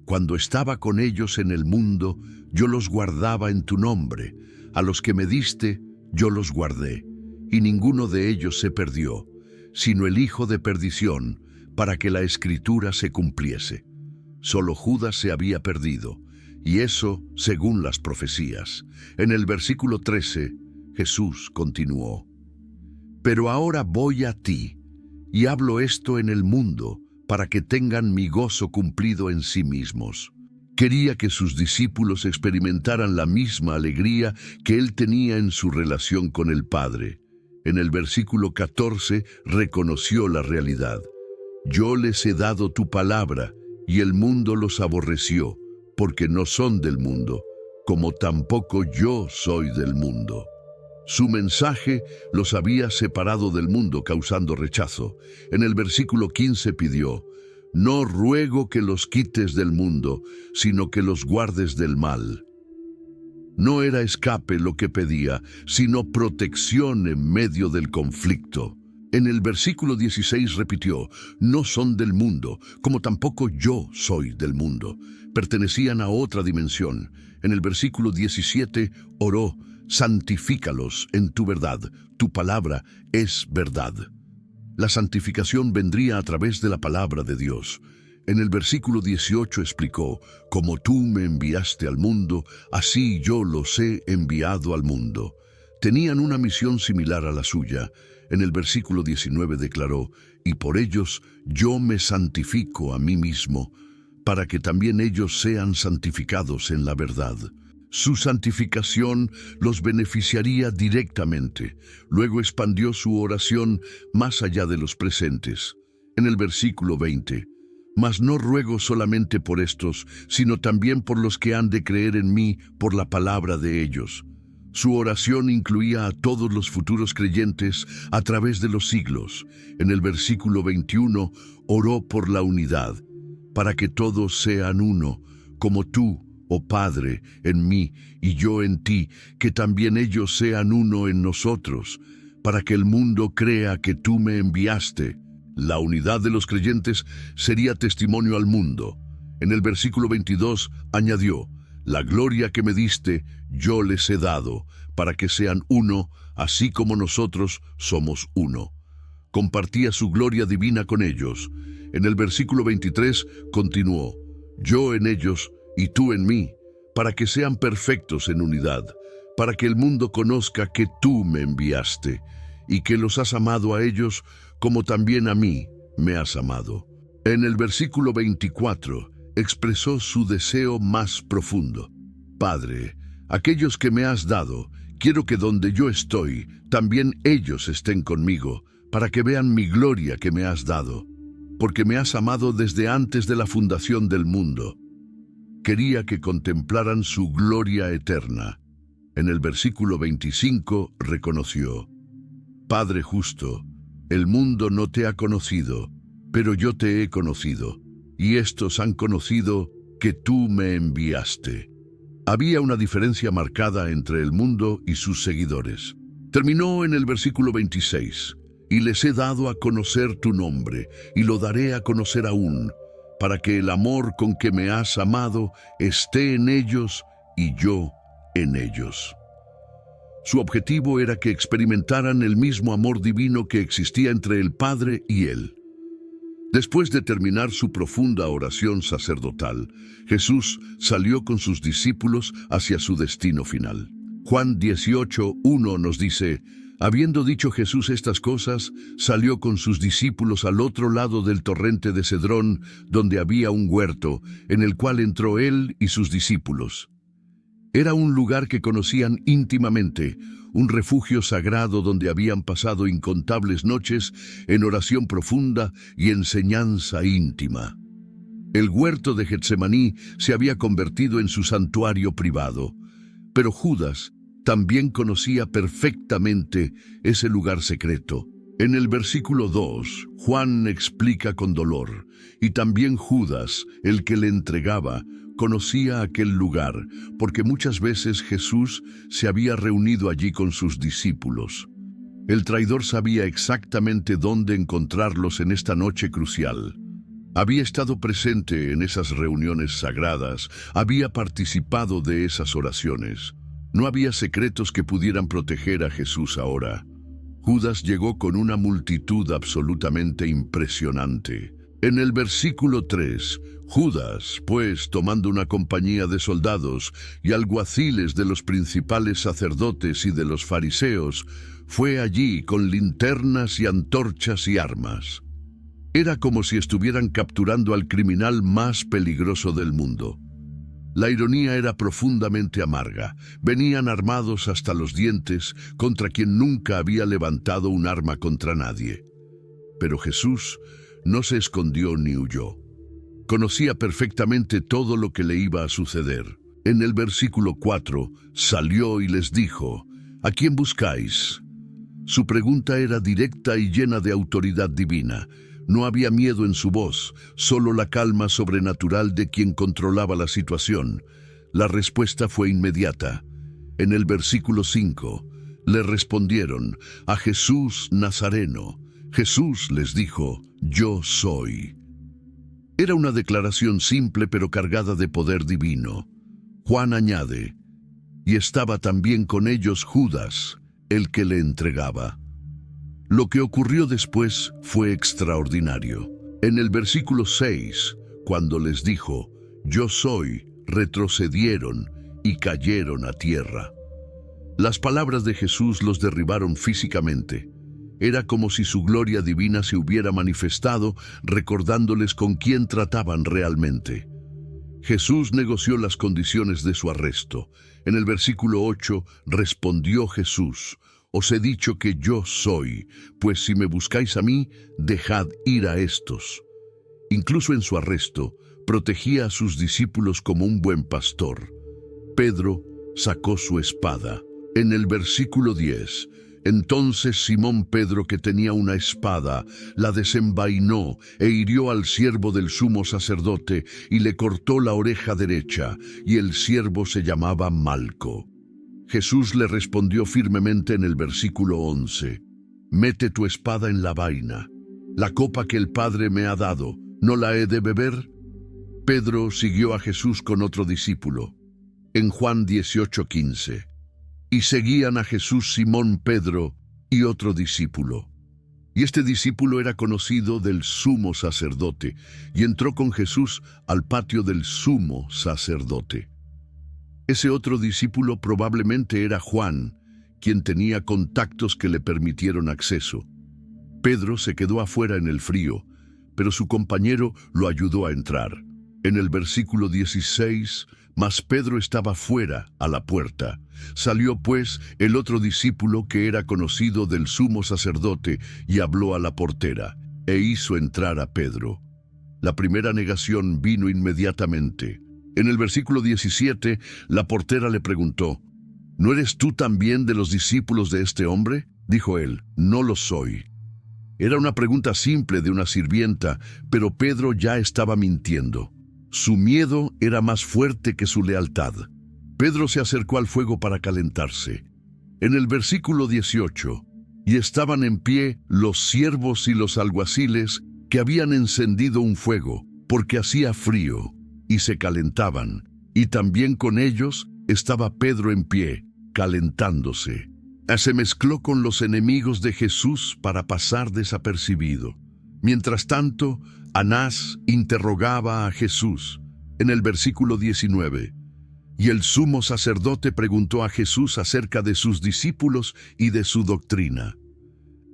[SPEAKER 1] cuando estaba con ellos en el mundo, yo los guardaba en tu nombre. A los que me diste, yo los guardé, y ninguno de ellos se perdió, sino el hijo de perdición, para que la Escritura se cumpliese. Solo Judas se había perdido, y eso según las profecías. En el versículo 13, Jesús continuó: pero ahora voy a ti, y hablo esto en el mundo, para que tengan mi gozo cumplido en sí mismos. Quería que sus discípulos experimentaran la misma alegría que él tenía en su relación con el Padre. En el versículo 14 reconoció la realidad: yo les he dado tu palabra, y el mundo los aborreció, porque no son del mundo, como tampoco yo soy del mundo. Su mensaje los había separado del mundo, causando rechazo. En el versículo 15 pidió: no ruego que los quites del mundo, sino que los guardes del mal. No era escape lo que pedía, sino protección en medio del conflicto. En el versículo 16 repitió: no son del mundo, como tampoco yo soy del mundo. Pertenecían a otra dimensión. En el versículo 17 oró: santifícalos en tu verdad, tu palabra es verdad. La santificación vendría a través de la palabra de Dios. En el versículo 18 explicó: como tú me enviaste al mundo, así yo los he enviado al mundo. Tenían una misión similar a la suya. En el versículo 19 declaró: y por ellos yo me santifico a mí mismo, para que también ellos sean santificados en la verdad. Su santificación los beneficiaría directamente. Luego expandió su oración más allá de los presentes. En el versículo 20, mas no ruego solamente por estos, sino también por los que han de creer en mí por la palabra de ellos. Su oración incluía a todos los futuros creyentes a través de los siglos. En el versículo 21 oró por la unidad, para que todos sean uno, como tú, oh Padre, en mí y yo en ti, que también ellos sean uno en nosotros, para que el mundo crea que tú me enviaste. La unidad de los creyentes sería testimonio al mundo. En el versículo 22 añadió: la gloria que me diste, yo les he dado, para que sean uno, así como nosotros somos uno. Compartía su gloria divina con ellos. En el versículo 23 continuó: yo en ellos y tú en mí, para que sean perfectos en unidad, para que el mundo conozca que tú me enviaste, y que los has amado a ellos como también a mí me has amado. En el versículo 24 expresó su deseo más profundo: Padre, aquellos que me has dado, quiero que donde yo estoy, también ellos estén conmigo, para que vean mi gloria que me has dado, porque me has amado desde antes de la fundación del mundo. Quería que contemplaran su gloria eterna. En el versículo 25 reconoció: Padre justo, el mundo no te ha conocido, pero yo te he conocido, y estos han conocido que tú me enviaste. Había una diferencia marcada entre el mundo y sus seguidores. Terminó en el versículo 26, y les he dado a conocer tu nombre, y lo daré a conocer aún, para que el amor con que me has amado esté en ellos y yo en ellos. Su objetivo era que experimentaran el mismo amor divino que existía entre el Padre y él. Después de terminar su profunda oración sacerdotal, Jesús salió con sus discípulos hacia su destino final. Juan 18:1 nos dice: habiendo dicho Jesús estas cosas, salió con sus discípulos al otro lado del torrente de Cedrón, donde había un huerto, en el cual entró él y sus discípulos. Era un lugar que conocían íntimamente, un refugio sagrado donde habían pasado incontables noches en oración profunda y enseñanza íntima. El huerto de Getsemaní se había convertido en su santuario privado, pero Judas también conocía perfectamente ese lugar secreto. En el versículo 2, Juan explica con dolor: y también Judas, el que le entregaba, conocía aquel lugar, porque muchas veces Jesús se había reunido allí con sus discípulos. El traidor sabía exactamente dónde encontrarlos en esta noche crucial. Había estado presente en esas reuniones sagradas, había participado de esas oraciones. No había secretos que pudieran proteger a Jesús ahora. Judas llegó con una multitud absolutamente impresionante. En el versículo 3, Judas, pues, tomando una compañía de soldados y alguaciles de los principales sacerdotes y de los fariseos, fue allí con linternas y antorchas y armas. Era como si estuvieran capturando al criminal más peligroso del mundo. La ironía era profundamente amarga. Venían armados hasta los dientes contra quien nunca había levantado un arma contra nadie. Pero Jesús no se escondió ni huyó. Conocía perfectamente todo lo que le iba a suceder. En el versículo 4, salió y les dijo: ¿a quién buscáis? Su pregunta era directa y llena de autoridad divina. No había miedo en su voz, solo la calma sobrenatural de quien controlaba la situación. La respuesta fue inmediata. En el versículo 5, le respondieron: a Jesús Nazareno. Jesús les dijo: yo soy. Era una declaración simple pero cargada de poder divino. Juan añade: y estaba también con ellos Judas, el que le entregaba. Lo que ocurrió después fue extraordinario. En el versículo 6, cuando les dijo: yo soy, retrocedieron y cayeron a tierra. Las palabras de Jesús los derribaron físicamente. Era como si su gloria divina se hubiera manifestado, recordándoles con quién trataban realmente. Jesús negoció las condiciones de su arresto. En el versículo 8 respondió Jesús: os he dicho que yo soy, pues si me buscáis a mí, dejad ir a estos. Incluso en su arresto, protegía a sus discípulos como un buen pastor. Pedro sacó su espada. En el versículo 10, Entonces Simón Pedro, que tenía una espada, la desenvainó e hirió al siervo del sumo sacerdote y le cortó la oreja derecha, y el siervo se llamaba Malco. Jesús le respondió firmemente en el versículo 11, «Mete tu espada en la vaina. La copa que el Padre me ha dado, ¿no la he de beber?» Pedro siguió a Jesús con otro discípulo. En Juan 18:15. Y seguían a Jesús Simón Pedro y otro discípulo. Y este discípulo era conocido del sumo sacerdote, y entró con Jesús al patio del sumo sacerdote. Ese otro discípulo probablemente era Juan, quien tenía contactos que le permitieron acceso. Pedro se quedó afuera en el frío, pero su compañero lo ayudó a entrar. En el versículo 16, mas Pedro estaba fuera, a la puerta. Salió pues el otro discípulo que era conocido del sumo sacerdote y habló a la portera, e hizo entrar a Pedro. La primera negación vino inmediatamente. En el versículo 17, la portera le preguntó, «¿No eres tú también de los discípulos de este hombre?» Dijo él, «No lo soy». Era una pregunta simple de una sirvienta, pero Pedro ya estaba mintiendo. Su miedo era más fuerte que su lealtad. Pedro se acercó al fuego para calentarse. En el versículo 18, y estaban en pie los siervos y los alguaciles que habían encendido un fuego, porque hacía frío, y se calentaban, y también con ellos estaba Pedro en pie, calentándose. Se mezcló con los enemigos de Jesús para pasar desapercibido. Mientras tanto, Anás interrogaba a Jesús. En el versículo 19, y el sumo sacerdote preguntó a Jesús acerca de sus discípulos y de su doctrina.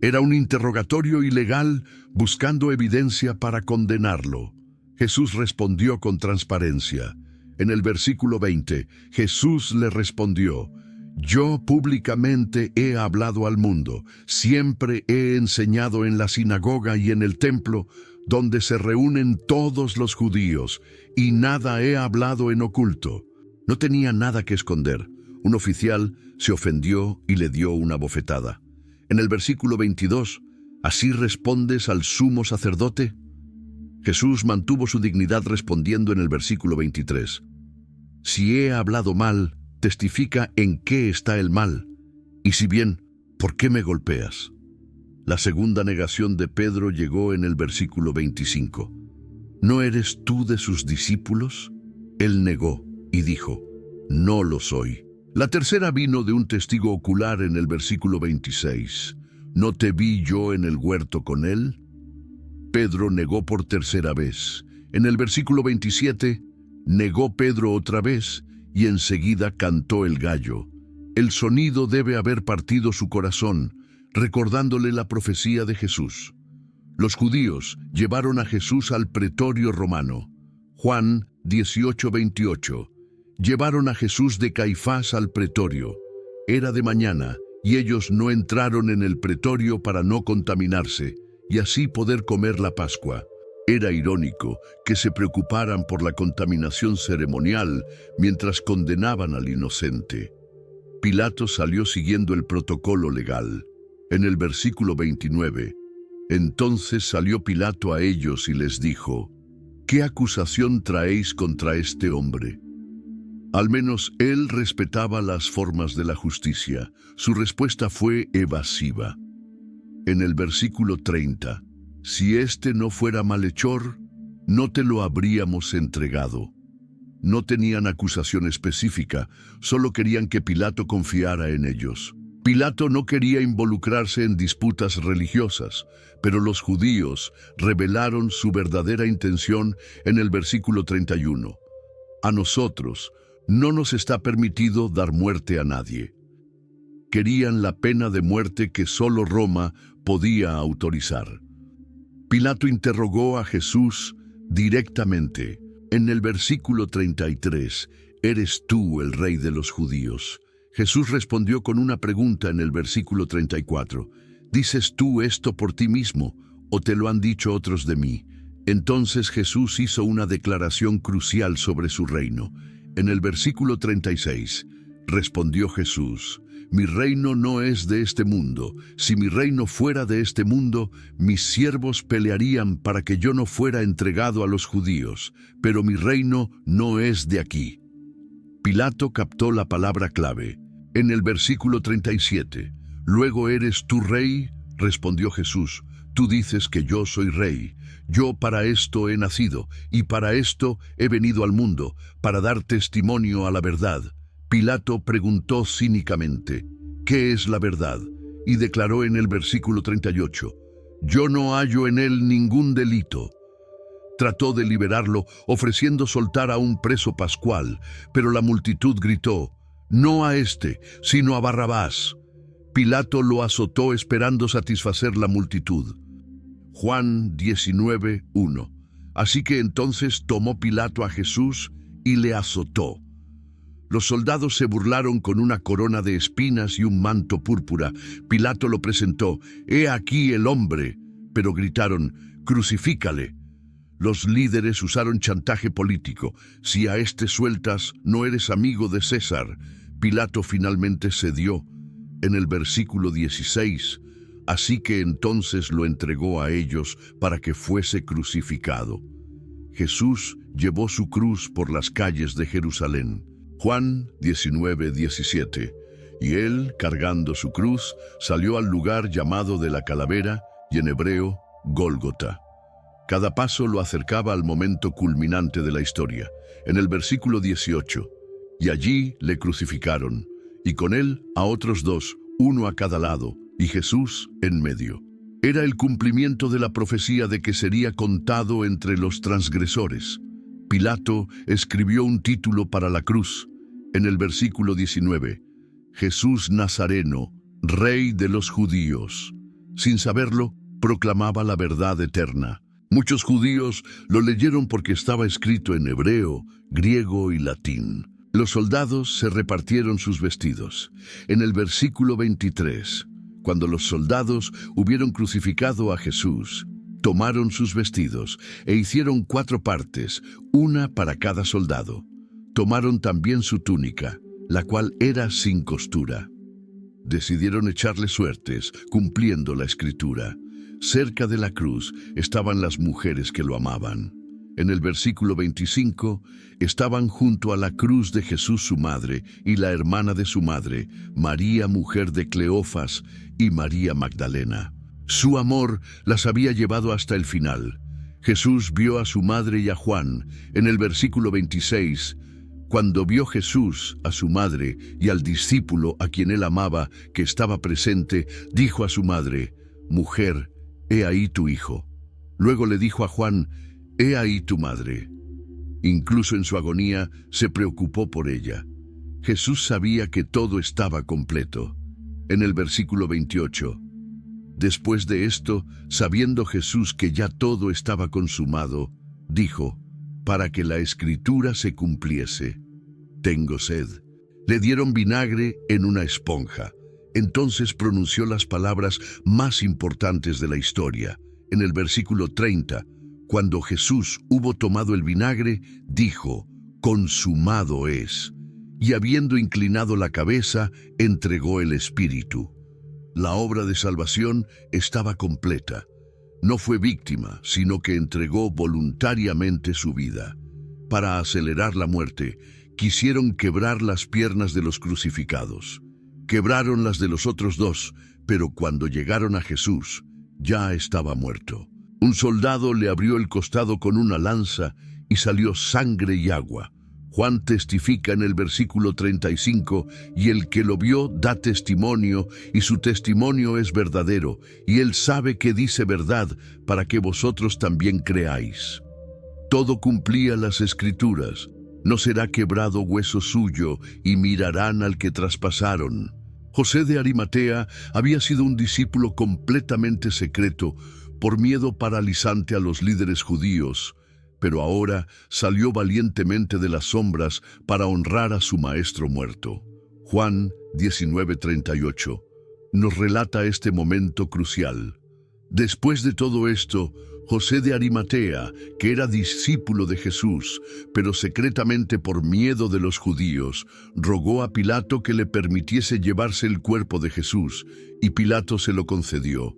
[SPEAKER 1] Era un interrogatorio ilegal buscando evidencia para condenarlo. Jesús respondió con transparencia. En el versículo 20, Jesús le respondió, «Yo públicamente he hablado al mundo, siempre he enseñado en la sinagoga y en el templo, donde se reúnen todos los judíos, y nada he hablado en oculto». No tenía nada que esconder. Un oficial se ofendió y le dio una bofetada. En el versículo 22, ¿así respondes al sumo sacerdote? Jesús mantuvo su dignidad respondiendo en el versículo 23, «Si he hablado mal, testifica en qué está el mal, y si bien, ¿por qué me golpeas?». La segunda negación de Pedro llegó en el versículo 25. «¿No eres tú de sus discípulos?». Él negó y dijo, «No lo soy». La tercera vino de un testigo ocular en el versículo 26. «¿No te vi yo en el huerto con él?». Pedro negó por tercera vez. En el versículo 27, negó Pedro otra vez, y enseguida cantó el gallo. El sonido debe haber partido su corazón, recordándole la profecía de Jesús. Los judíos llevaron a Jesús al pretorio romano. Juan 18:28. Llevaron a Jesús de Caifás al pretorio. Era de mañana, y ellos no entraron en el pretorio para no contaminarse, y así poder comer la Pascua. Era irónico que se preocuparan por la contaminación ceremonial mientras condenaban al inocente. Pilato salió siguiendo el protocolo legal. En el versículo 29, entonces salió Pilato a ellos y les dijo, «¿Qué acusación traéis contra este hombre?». Al menos él respetaba las formas de la justicia. Su respuesta fue evasiva. En el versículo 30, «Si este no fuera malhechor, no te lo habríamos entregado». No tenían acusación específica, solo querían que Pilato confiara en ellos. Pilato no quería involucrarse en disputas religiosas, pero los judíos revelaron su verdadera intención en el versículo 31. «A nosotros no nos está permitido dar muerte a nadie». Querían la pena de muerte que solo Roma podía autorizar. Pilato interrogó a Jesús directamente. En el versículo 33, «¿Eres tú el rey de los judíos?». Jesús respondió con una pregunta en el versículo 34. «¿Dices tú esto por ti mismo, o te lo han dicho otros de mí?». Entonces Jesús hizo una declaración crucial sobre su reino. En el versículo 36, respondió Jesús, Mi reino no es de este mundo. Si mi reino fuera de este mundo, mis siervos pelearían para que yo no fuera entregado a los judíos, pero mi reino no es de aquí. Pilato captó la palabra clave. En el versículo 37, «¿Luego eres tú rey?», respondió Jesús. «Tú dices que yo soy rey. Yo para esto he nacido, y para esto he venido al mundo, para dar testimonio a la verdad». Pilato preguntó cínicamente, «¿Qué es la verdad?», y declaró en el versículo 38, «Yo no hallo en él ningún delito». Trató de liberarlo, ofreciendo soltar a un preso pascual, pero la multitud gritó, «No a este, sino a Barrabás». Pilato lo azotó esperando satisfacer la multitud. Juan 19:1. Así que entonces tomó Pilato a Jesús y le azotó. Los soldados se burlaron con una corona de espinas y un manto púrpura. Pilato lo presentó, «He aquí el hombre», pero gritaron, «Crucifícale». Los líderes usaron chantaje político. «Si a este sueltas, no eres amigo de César». Pilato finalmente cedió. En el versículo 16, «Así que entonces lo entregó a ellos para que fuese crucificado». Jesús llevó su cruz por las calles de Jerusalén. Juan 19:17. Y él, cargando su cruz, salió al lugar llamado de la calavera, y en hebreo, Gólgota. Cada paso lo acercaba al momento culminante de la historia. En el versículo 18, «Y allí le crucificaron, y con él a otros dos, uno a cada lado, y Jesús en medio». Era el cumplimiento de la profecía de que sería contado entre los transgresores. Pilato escribió un título para la cruz. En el versículo 19, «Jesús Nazareno, Rey de los judíos». Sin saberlo, proclamaba la verdad eterna. Muchos judíos lo leyeron porque estaba escrito en hebreo, griego y latín. Los soldados se repartieron sus vestidos. En el versículo 23, cuando los soldados hubieron crucificado a Jesús, tomaron sus vestidos e hicieron 4 partes, una para cada soldado. Tomaron también su túnica, la cual era sin costura. Decidieron echarle suertes, cumpliendo la escritura. Cerca de la cruz estaban las mujeres que lo amaban. En el versículo 25, estaban junto a la cruz de Jesús su madre y la hermana de su madre, María, mujer de Cleofas, y María Magdalena. Su amor las había llevado hasta el final. Jesús vio a su madre y a Juan. En el versículo 26, cuando vio Jesús a su madre y al discípulo a quien él amaba, que estaba presente, dijo a su madre, «Mujer, he ahí tu hijo». Luego le dijo a Juan, «He ahí tu madre». Incluso en su agonía se preocupó por ella. Jesús sabía que todo estaba completo. En el versículo 28, después de esto, sabiendo Jesús que ya todo estaba consumado, dijo, para que la escritura se cumpliese, «Tengo sed». Le dieron vinagre en una esponja. Entonces pronunció las palabras más importantes de la historia. En el versículo 30, cuando Jesús hubo tomado el vinagre, dijo, «Consumado es». Y habiendo inclinado la cabeza, entregó el Espíritu. La obra de salvación estaba completa. No fue víctima, sino que entregó voluntariamente su vida. Para acelerar la muerte, quisieron quebrar las piernas de los crucificados. Quebraron las de los otros 2, pero cuando llegaron a Jesús, ya estaba muerto. Un soldado le abrió el costado con una lanza y salió sangre y agua. Juan testifica en el versículo 35, y el que lo vio da testimonio, y su testimonio es verdadero, y él sabe que dice verdad, para que vosotros también creáis. Todo cumplía las Escrituras. No será quebrado hueso suyo, y mirarán al que traspasaron. José de Arimatea había sido un discípulo completamente secreto, por miedo paralizante a los líderes judíos, pero ahora salió valientemente de las sombras para honrar a su maestro muerto. Juan 19:38 nos relata este momento crucial. Después de todo esto, José de Arimatea, que era discípulo de Jesús, pero secretamente por miedo de los judíos, rogó a Pilato que le permitiese llevarse el cuerpo de Jesús, y Pilato se lo concedió.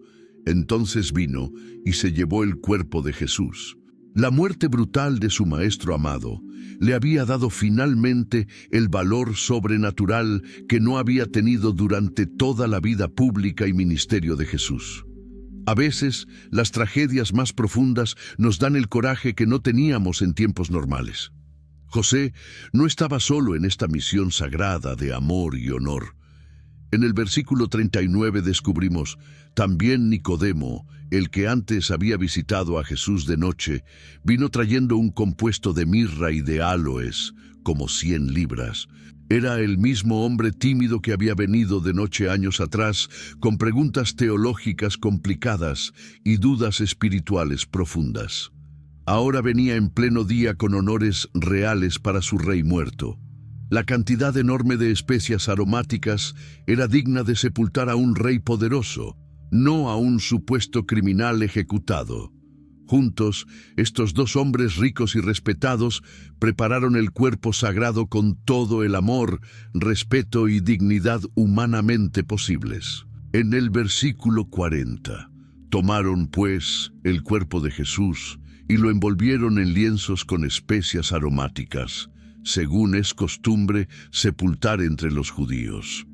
[SPEAKER 1] Entonces vino y se llevó el cuerpo de Jesús. La muerte brutal de su maestro amado le había dado finalmente el valor sobrenatural que no había tenido durante toda la vida pública y ministerio de Jesús. A veces, las tragedias más profundas nos dan el coraje que no teníamos en tiempos normales. José no estaba solo en esta misión sagrada de amor y honor. En el versículo 39 descubrimos, también Nicodemo, el que antes había visitado a Jesús de noche, vino trayendo un compuesto de mirra y de áloes, como 100 libras. Era el mismo hombre tímido que había venido de noche años atrás, con preguntas teológicas complicadas y dudas espirituales profundas. Ahora venía en pleno día con honores reales para su rey muerto. La cantidad enorme de especias aromáticas era digna de sepultar a un rey poderoso, no a un supuesto criminal ejecutado. Juntos, estos dos hombres ricos y respetados prepararon el cuerpo sagrado con todo el amor, respeto y dignidad humanamente posibles. En el versículo 40, tomaron pues el cuerpo de Jesús y lo envolvieron en lienzos con especias aromáticas, según es costumbre sepultar entre los judíos.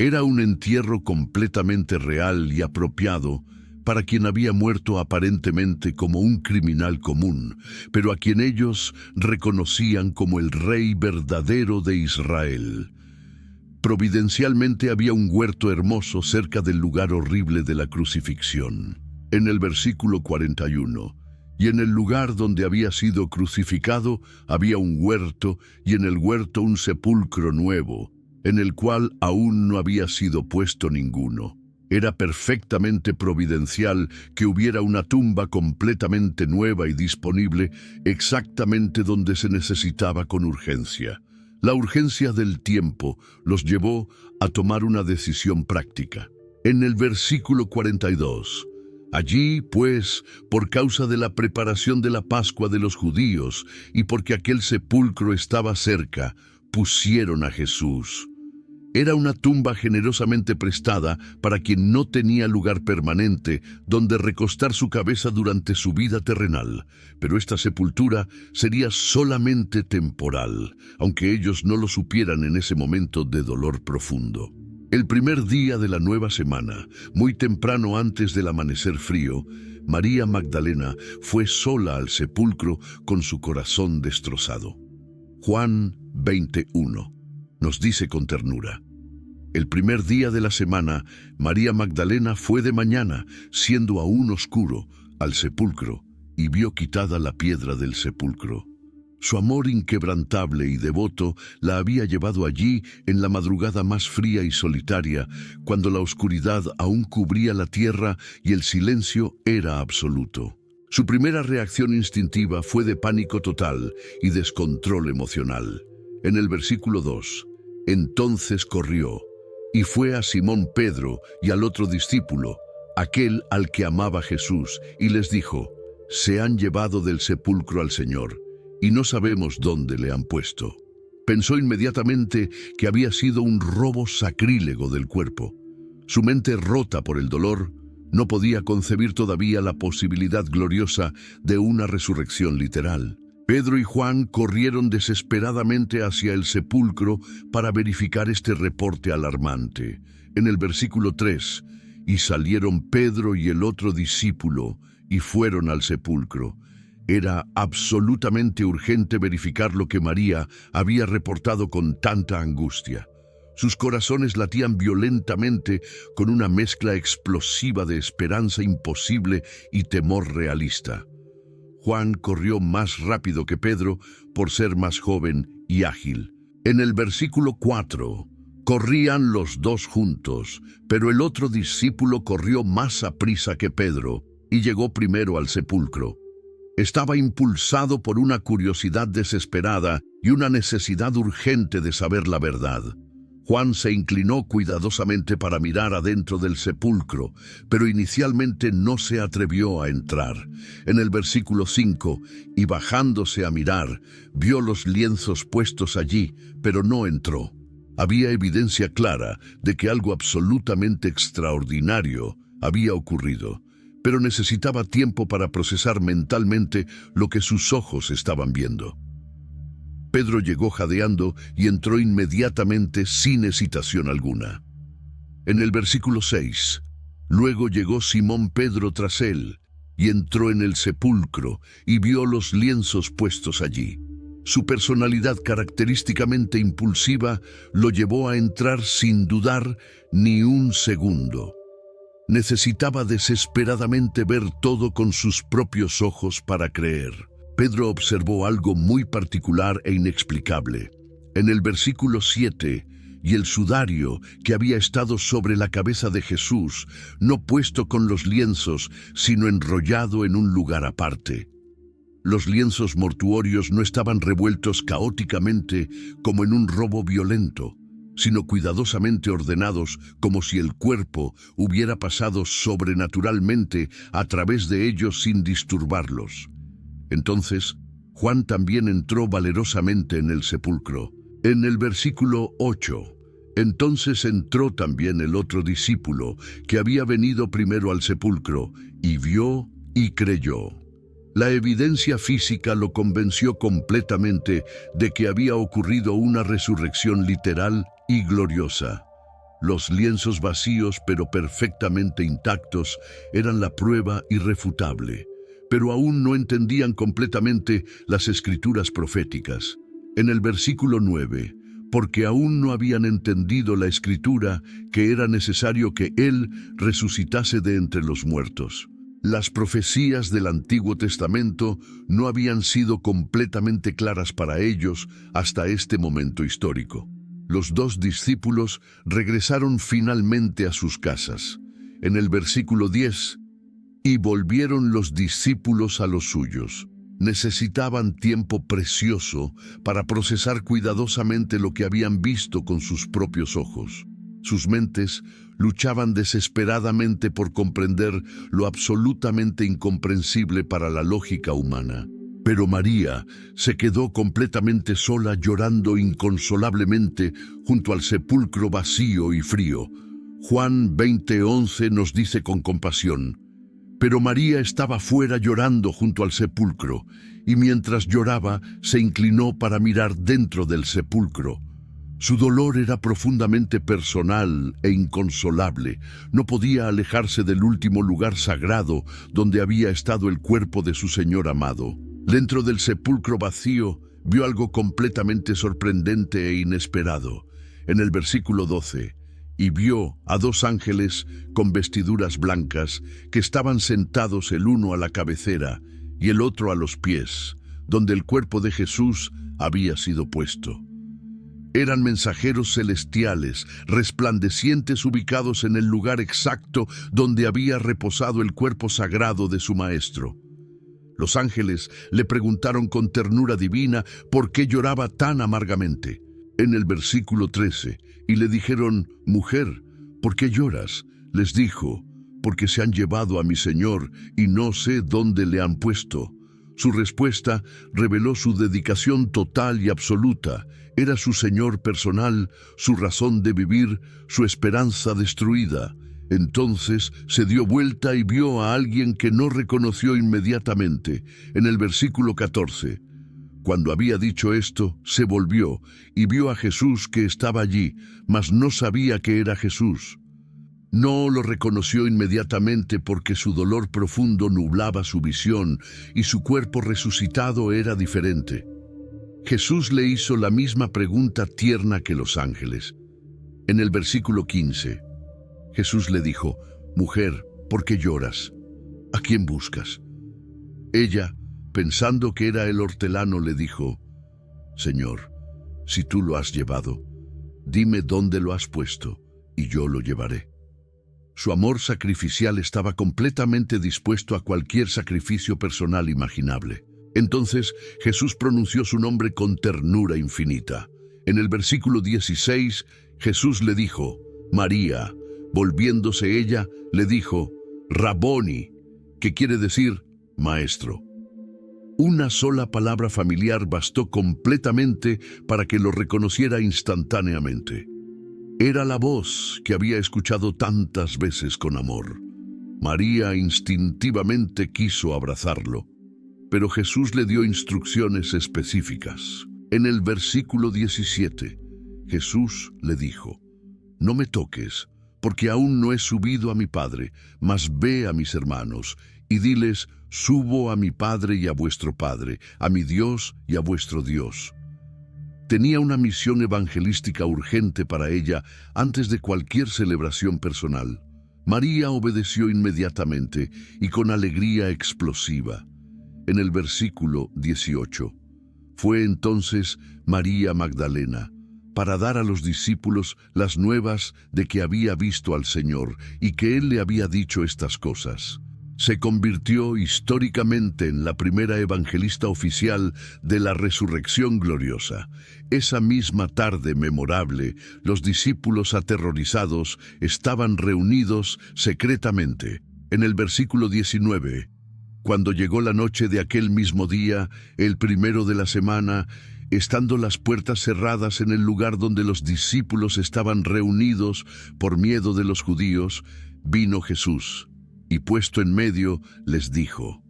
[SPEAKER 1] Era un entierro completamente real y apropiado para quien había muerto aparentemente como un criminal común, pero a quien ellos reconocían como el rey verdadero de Israel. Providencialmente había un huerto hermoso cerca del lugar horrible de la crucifixión. En el versículo 41, y en el lugar donde había sido crucificado había un huerto, y en el huerto un sepulcro nuevo, en el cual aún no había sido puesto ninguno. Era perfectamente providencial que hubiera una tumba completamente nueva y disponible exactamente donde se necesitaba con urgencia. La urgencia del tiempo los llevó a tomar una decisión práctica. En el versículo 42, allí, pues, por causa de la preparación de la Pascua de los judíos y porque aquel sepulcro estaba cerca, pusieron a Jesús. Era una tumba generosamente prestada para quien no tenía lugar permanente donde recostar su cabeza durante su vida terrenal, pero esta sepultura sería solamente temporal, aunque ellos no lo supieran en ese momento de dolor profundo. El primer día de la nueva semana, muy temprano antes del amanecer frío, María Magdalena fue sola al sepulcro con su corazón destrozado. Juan 21 nos dice con ternura: el primer día de la semana, María Magdalena fue de mañana, siendo aún oscuro, al sepulcro, y vio quitada la piedra del sepulcro. Su amor inquebrantable y devoto la había llevado allí en la madrugada más fría y solitaria, cuando la oscuridad aún cubría la tierra y el silencio era absoluto. Su primera reacción instintiva fue de pánico total y descontrol emocional. En el versículo 2, entonces corrió y fue a Simón Pedro y al otro discípulo, aquel al que amaba Jesús, y les dijo: se han llevado del sepulcro al Señor, y no sabemos dónde le han puesto. Pensó inmediatamente que había sido un robo sacrílego del cuerpo. Su mente, rota por el dolor, no podía concebir todavía la posibilidad gloriosa de una resurrección literal. Pedro y Juan corrieron desesperadamente hacia el sepulcro para verificar este reporte alarmante. En el versículo 3, y salieron Pedro y el otro discípulo y fueron al sepulcro. Era absolutamente urgente verificar lo que María había reportado con tanta angustia. Sus corazones latían violentamente con una mezcla explosiva de esperanza imposible y temor realista. Juan corrió más rápido que Pedro por ser más joven y ágil. En el versículo 4, corrían los dos juntos, pero el otro discípulo corrió más aprisa que Pedro y llegó primero al sepulcro. Estaba impulsado por una curiosidad desesperada y una necesidad urgente de saber la verdad. Juan se inclinó cuidadosamente para mirar adentro del sepulcro, pero inicialmente no se atrevió a entrar. En el versículo 5, y bajándose a mirar, vio los lienzos puestos allí, pero no entró. Había evidencia clara de que algo absolutamente extraordinario había ocurrido, pero necesitaba tiempo para procesar mentalmente lo que sus ojos estaban viendo. Pedro llegó jadeando y entró inmediatamente sin hesitación alguna. En el versículo 6, luego llegó Simón Pedro tras él, y entró en el sepulcro y vio los lienzos puestos allí. Su personalidad característicamente impulsiva lo llevó a entrar sin dudar ni un segundo. Necesitaba desesperadamente ver todo con sus propios ojos para creer. Pedro observó algo muy particular e inexplicable. En el versículo 7, y el sudario que había estado sobre la cabeza de Jesús, no puesto con los lienzos, sino enrollado en un lugar aparte. Los lienzos mortuorios no estaban revueltos caóticamente como en un robo violento, sino cuidadosamente ordenados como si el cuerpo hubiera pasado sobrenaturalmente a través de ellos sin disturbarlos. Entonces, Juan también entró valerosamente en el sepulcro. En el versículo 8, entonces entró también el otro discípulo, que había venido primero al sepulcro, y vio y creyó. La evidencia física lo convenció completamente de que había ocurrido una resurrección literal y gloriosa. Los lienzos vacíos pero perfectamente intactos eran la prueba irrefutable. Pero aún no entendían completamente las escrituras proféticas. En el versículo 9, porque aún no habían entendido la escritura que era necesario que Él resucitase de entre los muertos. Las profecías del Antiguo Testamento no habían sido completamente claras para ellos hasta este momento histórico. Los dos discípulos regresaron finalmente a sus casas. En el versículo 10, y volvieron los discípulos a los suyos. Necesitaban tiempo precioso para procesar cuidadosamente lo que habían visto con sus propios ojos. Sus mentes luchaban desesperadamente por comprender lo absolutamente incomprensible para la lógica humana. Pero María se quedó completamente sola, llorando inconsolablemente junto al sepulcro vacío y frío. Juan 20:11 nos dice con compasión: pero María estaba fuera llorando junto al sepulcro, y mientras lloraba se inclinó para mirar dentro del sepulcro. Su dolor era profundamente personal e inconsolable. No podía alejarse del último lugar sagrado donde había estado el cuerpo de su Señor amado. Dentro del sepulcro vacío vio algo completamente sorprendente e inesperado. En el versículo 12, y vio a dos ángeles con vestiduras blancas que estaban sentados el uno a la cabecera y el otro a los pies, donde el cuerpo de Jesús había sido puesto. Eran mensajeros celestiales, resplandecientes, ubicados en el lugar exacto donde había reposado el cuerpo sagrado de su Maestro. Los ángeles le preguntaron con ternura divina por qué lloraba tan amargamente. En el versículo 13, y le dijeron: mujer, ¿por qué lloras? Les dijo: porque se han llevado a mi Señor y no sé dónde le han puesto. Su respuesta reveló su dedicación total y absoluta. Era su Señor personal, su razón de vivir, su esperanza destruida. Entonces se dio vuelta y vio a alguien que no reconoció inmediatamente. En el versículo 14, cuando había dicho esto, se volvió y vio a Jesús que estaba allí, mas no sabía que era Jesús. No lo reconoció inmediatamente porque su dolor profundo nublaba su visión y su cuerpo resucitado era diferente. Jesús le hizo la misma pregunta tierna que los ángeles. En el versículo 15, Jesús le dijo: mujer, ¿por qué lloras? ¿A quién buscas? Ella, pensando que era el hortelano, le dijo: Señor, si tú lo has llevado, dime dónde lo has puesto, y yo lo llevaré. Su amor sacrificial estaba completamente dispuesto a cualquier sacrificio personal imaginable. Entonces Jesús pronunció su nombre con ternura infinita. En el versículo 16, Jesús le dijo, María. Volviéndose ella, le dijo, Raboni, que quiere decir maestro. Una sola palabra familiar bastó completamente para que lo reconociera instantáneamente. Era la voz que había escuchado tantas veces con amor. María instintivamente quiso abrazarlo, pero Jesús le dio instrucciones específicas. En el versículo 17, Jesús le dijo, no me toques, porque aún no he subido a mi Padre, mas ve a mis hermanos, y diles, subo a mi Padre y a vuestro Padre, a mi Dios y a vuestro Dios. Tenía una misión evangelística urgente para ella antes de cualquier celebración personal. María obedeció inmediatamente y con alegría explosiva. En el versículo 18, fue entonces María Magdalena para dar a los discípulos las nuevas de que había visto al Señor y que Él le había dicho estas cosas. Se convirtió históricamente en la primera evangelista oficial de la resurrección gloriosa. Esa misma tarde memorable, los discípulos aterrorizados estaban reunidos secretamente. En el versículo 19, cuando llegó la noche de aquel mismo día, el primero de la semana, estando las puertas cerradas en el lugar donde los discípulos estaban reunidos por miedo de los judíos, vino Jesús, y puesto en medio, les dijo,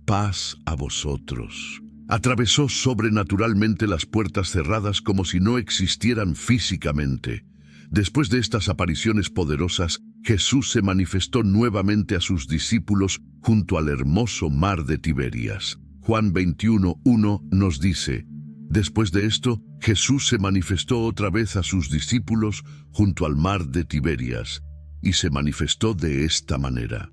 [SPEAKER 1] paz a vosotros. Atravesó sobrenaturalmente las puertas cerradas como si no existieran físicamente. Después de estas apariciones poderosas, Jesús se manifestó nuevamente a sus discípulos junto al hermoso mar de Tiberias. Juan 21:1 nos dice, después de esto, Jesús se manifestó otra vez a sus discípulos junto al mar de Tiberias, y se manifestó de esta manera.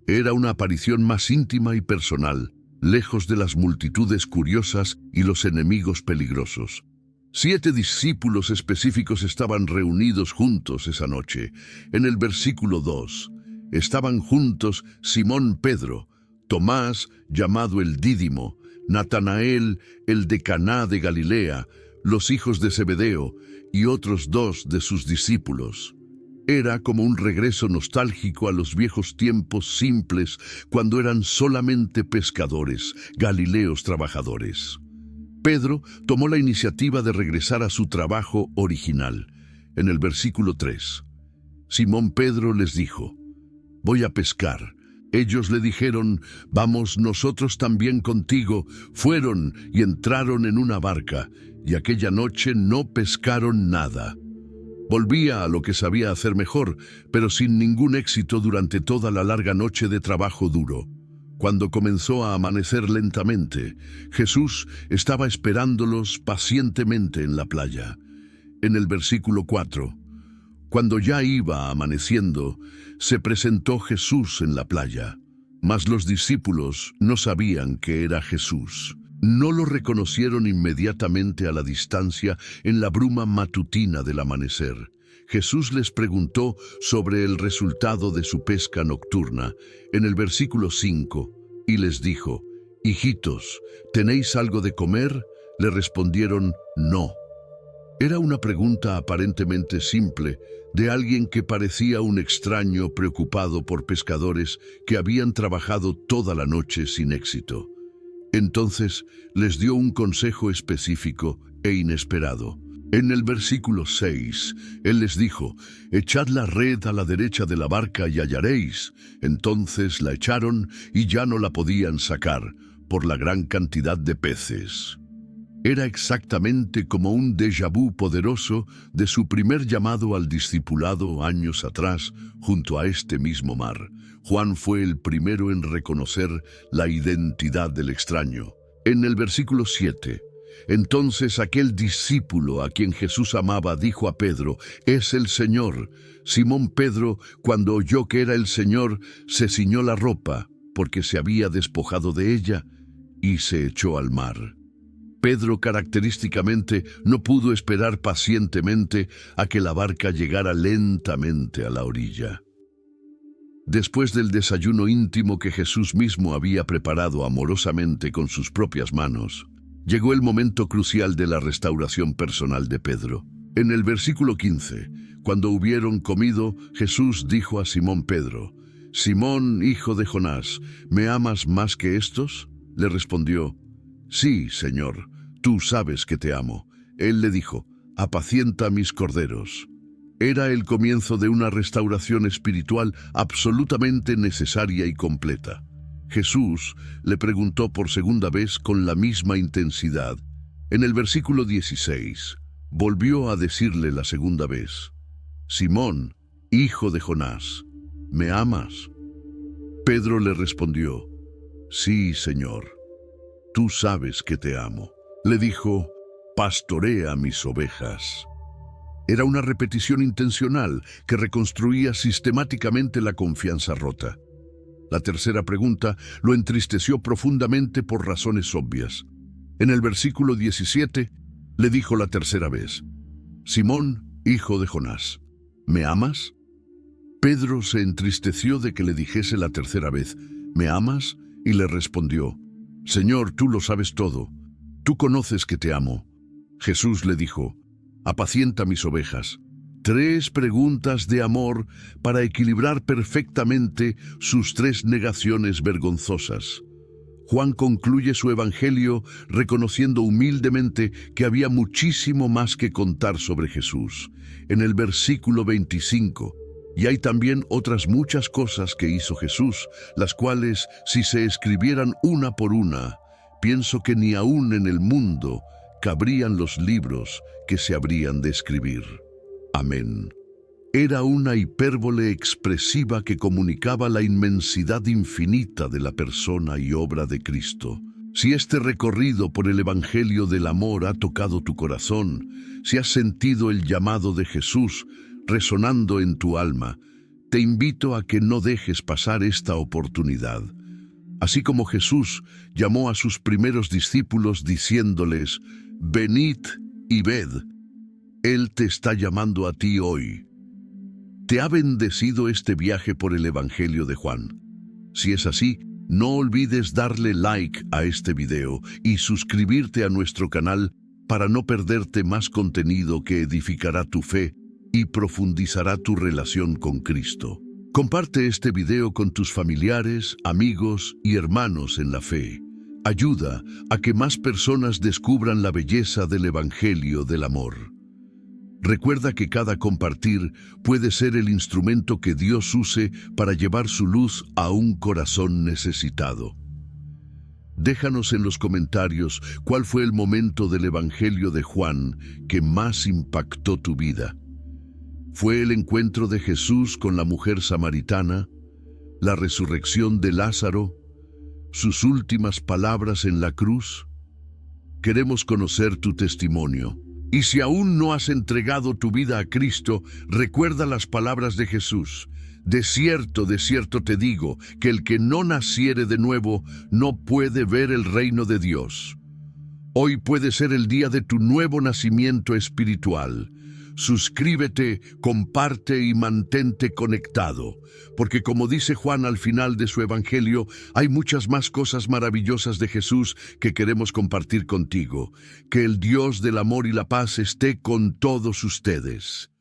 [SPEAKER 1] Era una aparición más íntima y personal, lejos de las multitudes curiosas y los enemigos peligrosos. 7 discípulos específicos estaban reunidos juntos esa noche. En el versículo 2, estaban juntos Simón Pedro, Tomás, llamado el Dídimo, Natanael, el de Caná de Galilea, los hijos de Zebedeo y otros 2 de sus discípulos. Era como un regreso nostálgico a los viejos tiempos simples, cuando eran solamente pescadores, galileos trabajadores. Pedro tomó la iniciativa de regresar a su trabajo original. En el versículo 3, Simón Pedro les dijo, voy a pescar. Ellos le dijeron, vamos nosotros también contigo. Fueron y entraron en una barca, y aquella noche no pescaron nada. Volvía a lo que sabía hacer mejor, pero sin ningún éxito durante toda la larga noche de trabajo duro. Cuando comenzó a amanecer lentamente, Jesús estaba esperándolos pacientemente en la playa. En el versículo 4, cuando ya iba amaneciendo, se presentó Jesús en la playa, mas los discípulos no sabían que era Jesús. No lo reconocieron inmediatamente a la distancia en la bruma matutina del amanecer. Jesús les preguntó sobre el resultado de su pesca nocturna en el versículo 5 y les dijo, hijitos, ¿tenéis algo de comer? Le respondieron, no. Era una pregunta aparentemente simple de alguien que parecía un extraño preocupado por pescadores que habían trabajado toda la noche sin éxito. Entonces les dio un consejo específico e inesperado. En el versículo 6, Él les dijo, echad la red a la derecha de la barca y hallaréis. Entonces la echaron y ya no la podían sacar por la gran cantidad de peces. Era exactamente como un déjà vu poderoso de su primer llamado al discipulado años atrás junto a este mismo mar. Juan fue el primero en reconocer la identidad del extraño. En el versículo 7, entonces aquel discípulo a quien Jesús amaba dijo a Pedro, «Es el Señor». Simón Pedro, cuando oyó que era el Señor, se ciñó la ropa, porque se había despojado de ella, y se echó al mar. Pedro característicamente no pudo esperar pacientemente a que la barca llegara lentamente a la orilla. Después del desayuno íntimo que Jesús mismo había preparado amorosamente con sus propias manos, llegó el momento crucial de la restauración personal de Pedro. En el versículo 15, cuando hubieron comido, Jesús dijo a Simón Pedro: «Simón, hijo de Jonás, ¿me amas más que estos?». Le respondió: «Sí, Señor, tú sabes que te amo». Él le dijo: «Apacienta mis corderos». Era el comienzo de una restauración espiritual absolutamente necesaria y completa. Jesús le preguntó por segunda vez con la misma intensidad. En el versículo 16, volvió a decirle la segunda vez: «Simón, hijo de Jonás, ¿me amas?». Pedro le respondió: «Sí, Señor, tú sabes que te amo». Le dijo: «Pastorea mis ovejas». Era una repetición intencional que reconstruía sistemáticamente la confianza rota. La tercera pregunta lo entristeció profundamente por razones obvias. En el versículo 17, le dijo la tercera vez: «Simón, hijo de Jonás, ¿me amas?». Pedro se entristeció de que le dijese la tercera vez: «¿Me amas?», y le respondió: «Señor, tú lo sabes todo. Tú conoces que te amo». Jesús le dijo: «Apacienta mis ovejas». 3 preguntas de amor para equilibrar perfectamente sus 3 negaciones vergonzosas. Juan concluye su evangelio reconociendo humildemente que había muchísimo más que contar sobre Jesús. En el versículo 25, «Y hay también otras muchas cosas que hizo Jesús, las cuales, si se escribieran una por una, pienso que ni aún en el mundo cabrían los libros que se habrían de escribir». Amén. Era una hipérbole expresiva que comunicaba la inmensidad infinita de la persona y obra de Cristo. Si este recorrido por el Evangelio del amor ha tocado tu corazón, si has sentido el llamado de Jesús resonando en tu alma, te invito a que no dejes pasar esta oportunidad. Así como Jesús llamó a sus primeros discípulos diciéndoles: «Venid y ved», Él te está llamando a ti hoy. ¿Te ha bendecido este viaje por el Evangelio de Juan? Si es así, no olvides darle like a este video y suscribirte a nuestro canal para no perderte más contenido que edificará tu fe y profundizará tu relación con Cristo. Comparte este video con tus familiares, amigos y hermanos en la fe. Ayuda a que más personas descubran la belleza del Evangelio del amor. Recuerda que cada compartir puede ser el instrumento que Dios use para llevar su luz a un corazón necesitado. Déjanos en los comentarios cuál fue el momento del Evangelio de Juan que más impactó tu vida. ¿Fue el encuentro de Jesús con la mujer samaritana, la resurrección de Lázaro, sus últimas palabras en la cruz? Queremos conocer tu testimonio. Y si aún no has entregado tu vida a Cristo, recuerda las palabras de Jesús: de cierto te digo, que el que no naciere de nuevo no puede ver el reino de Dios. Hoy puede ser el día de tu nuevo nacimiento espiritual. Suscríbete, comparte y mantente conectado, porque como dice Juan al final de su evangelio, hay muchas más cosas maravillosas de Jesús que queremos compartir contigo. Que el Dios del amor y la paz esté con todos ustedes.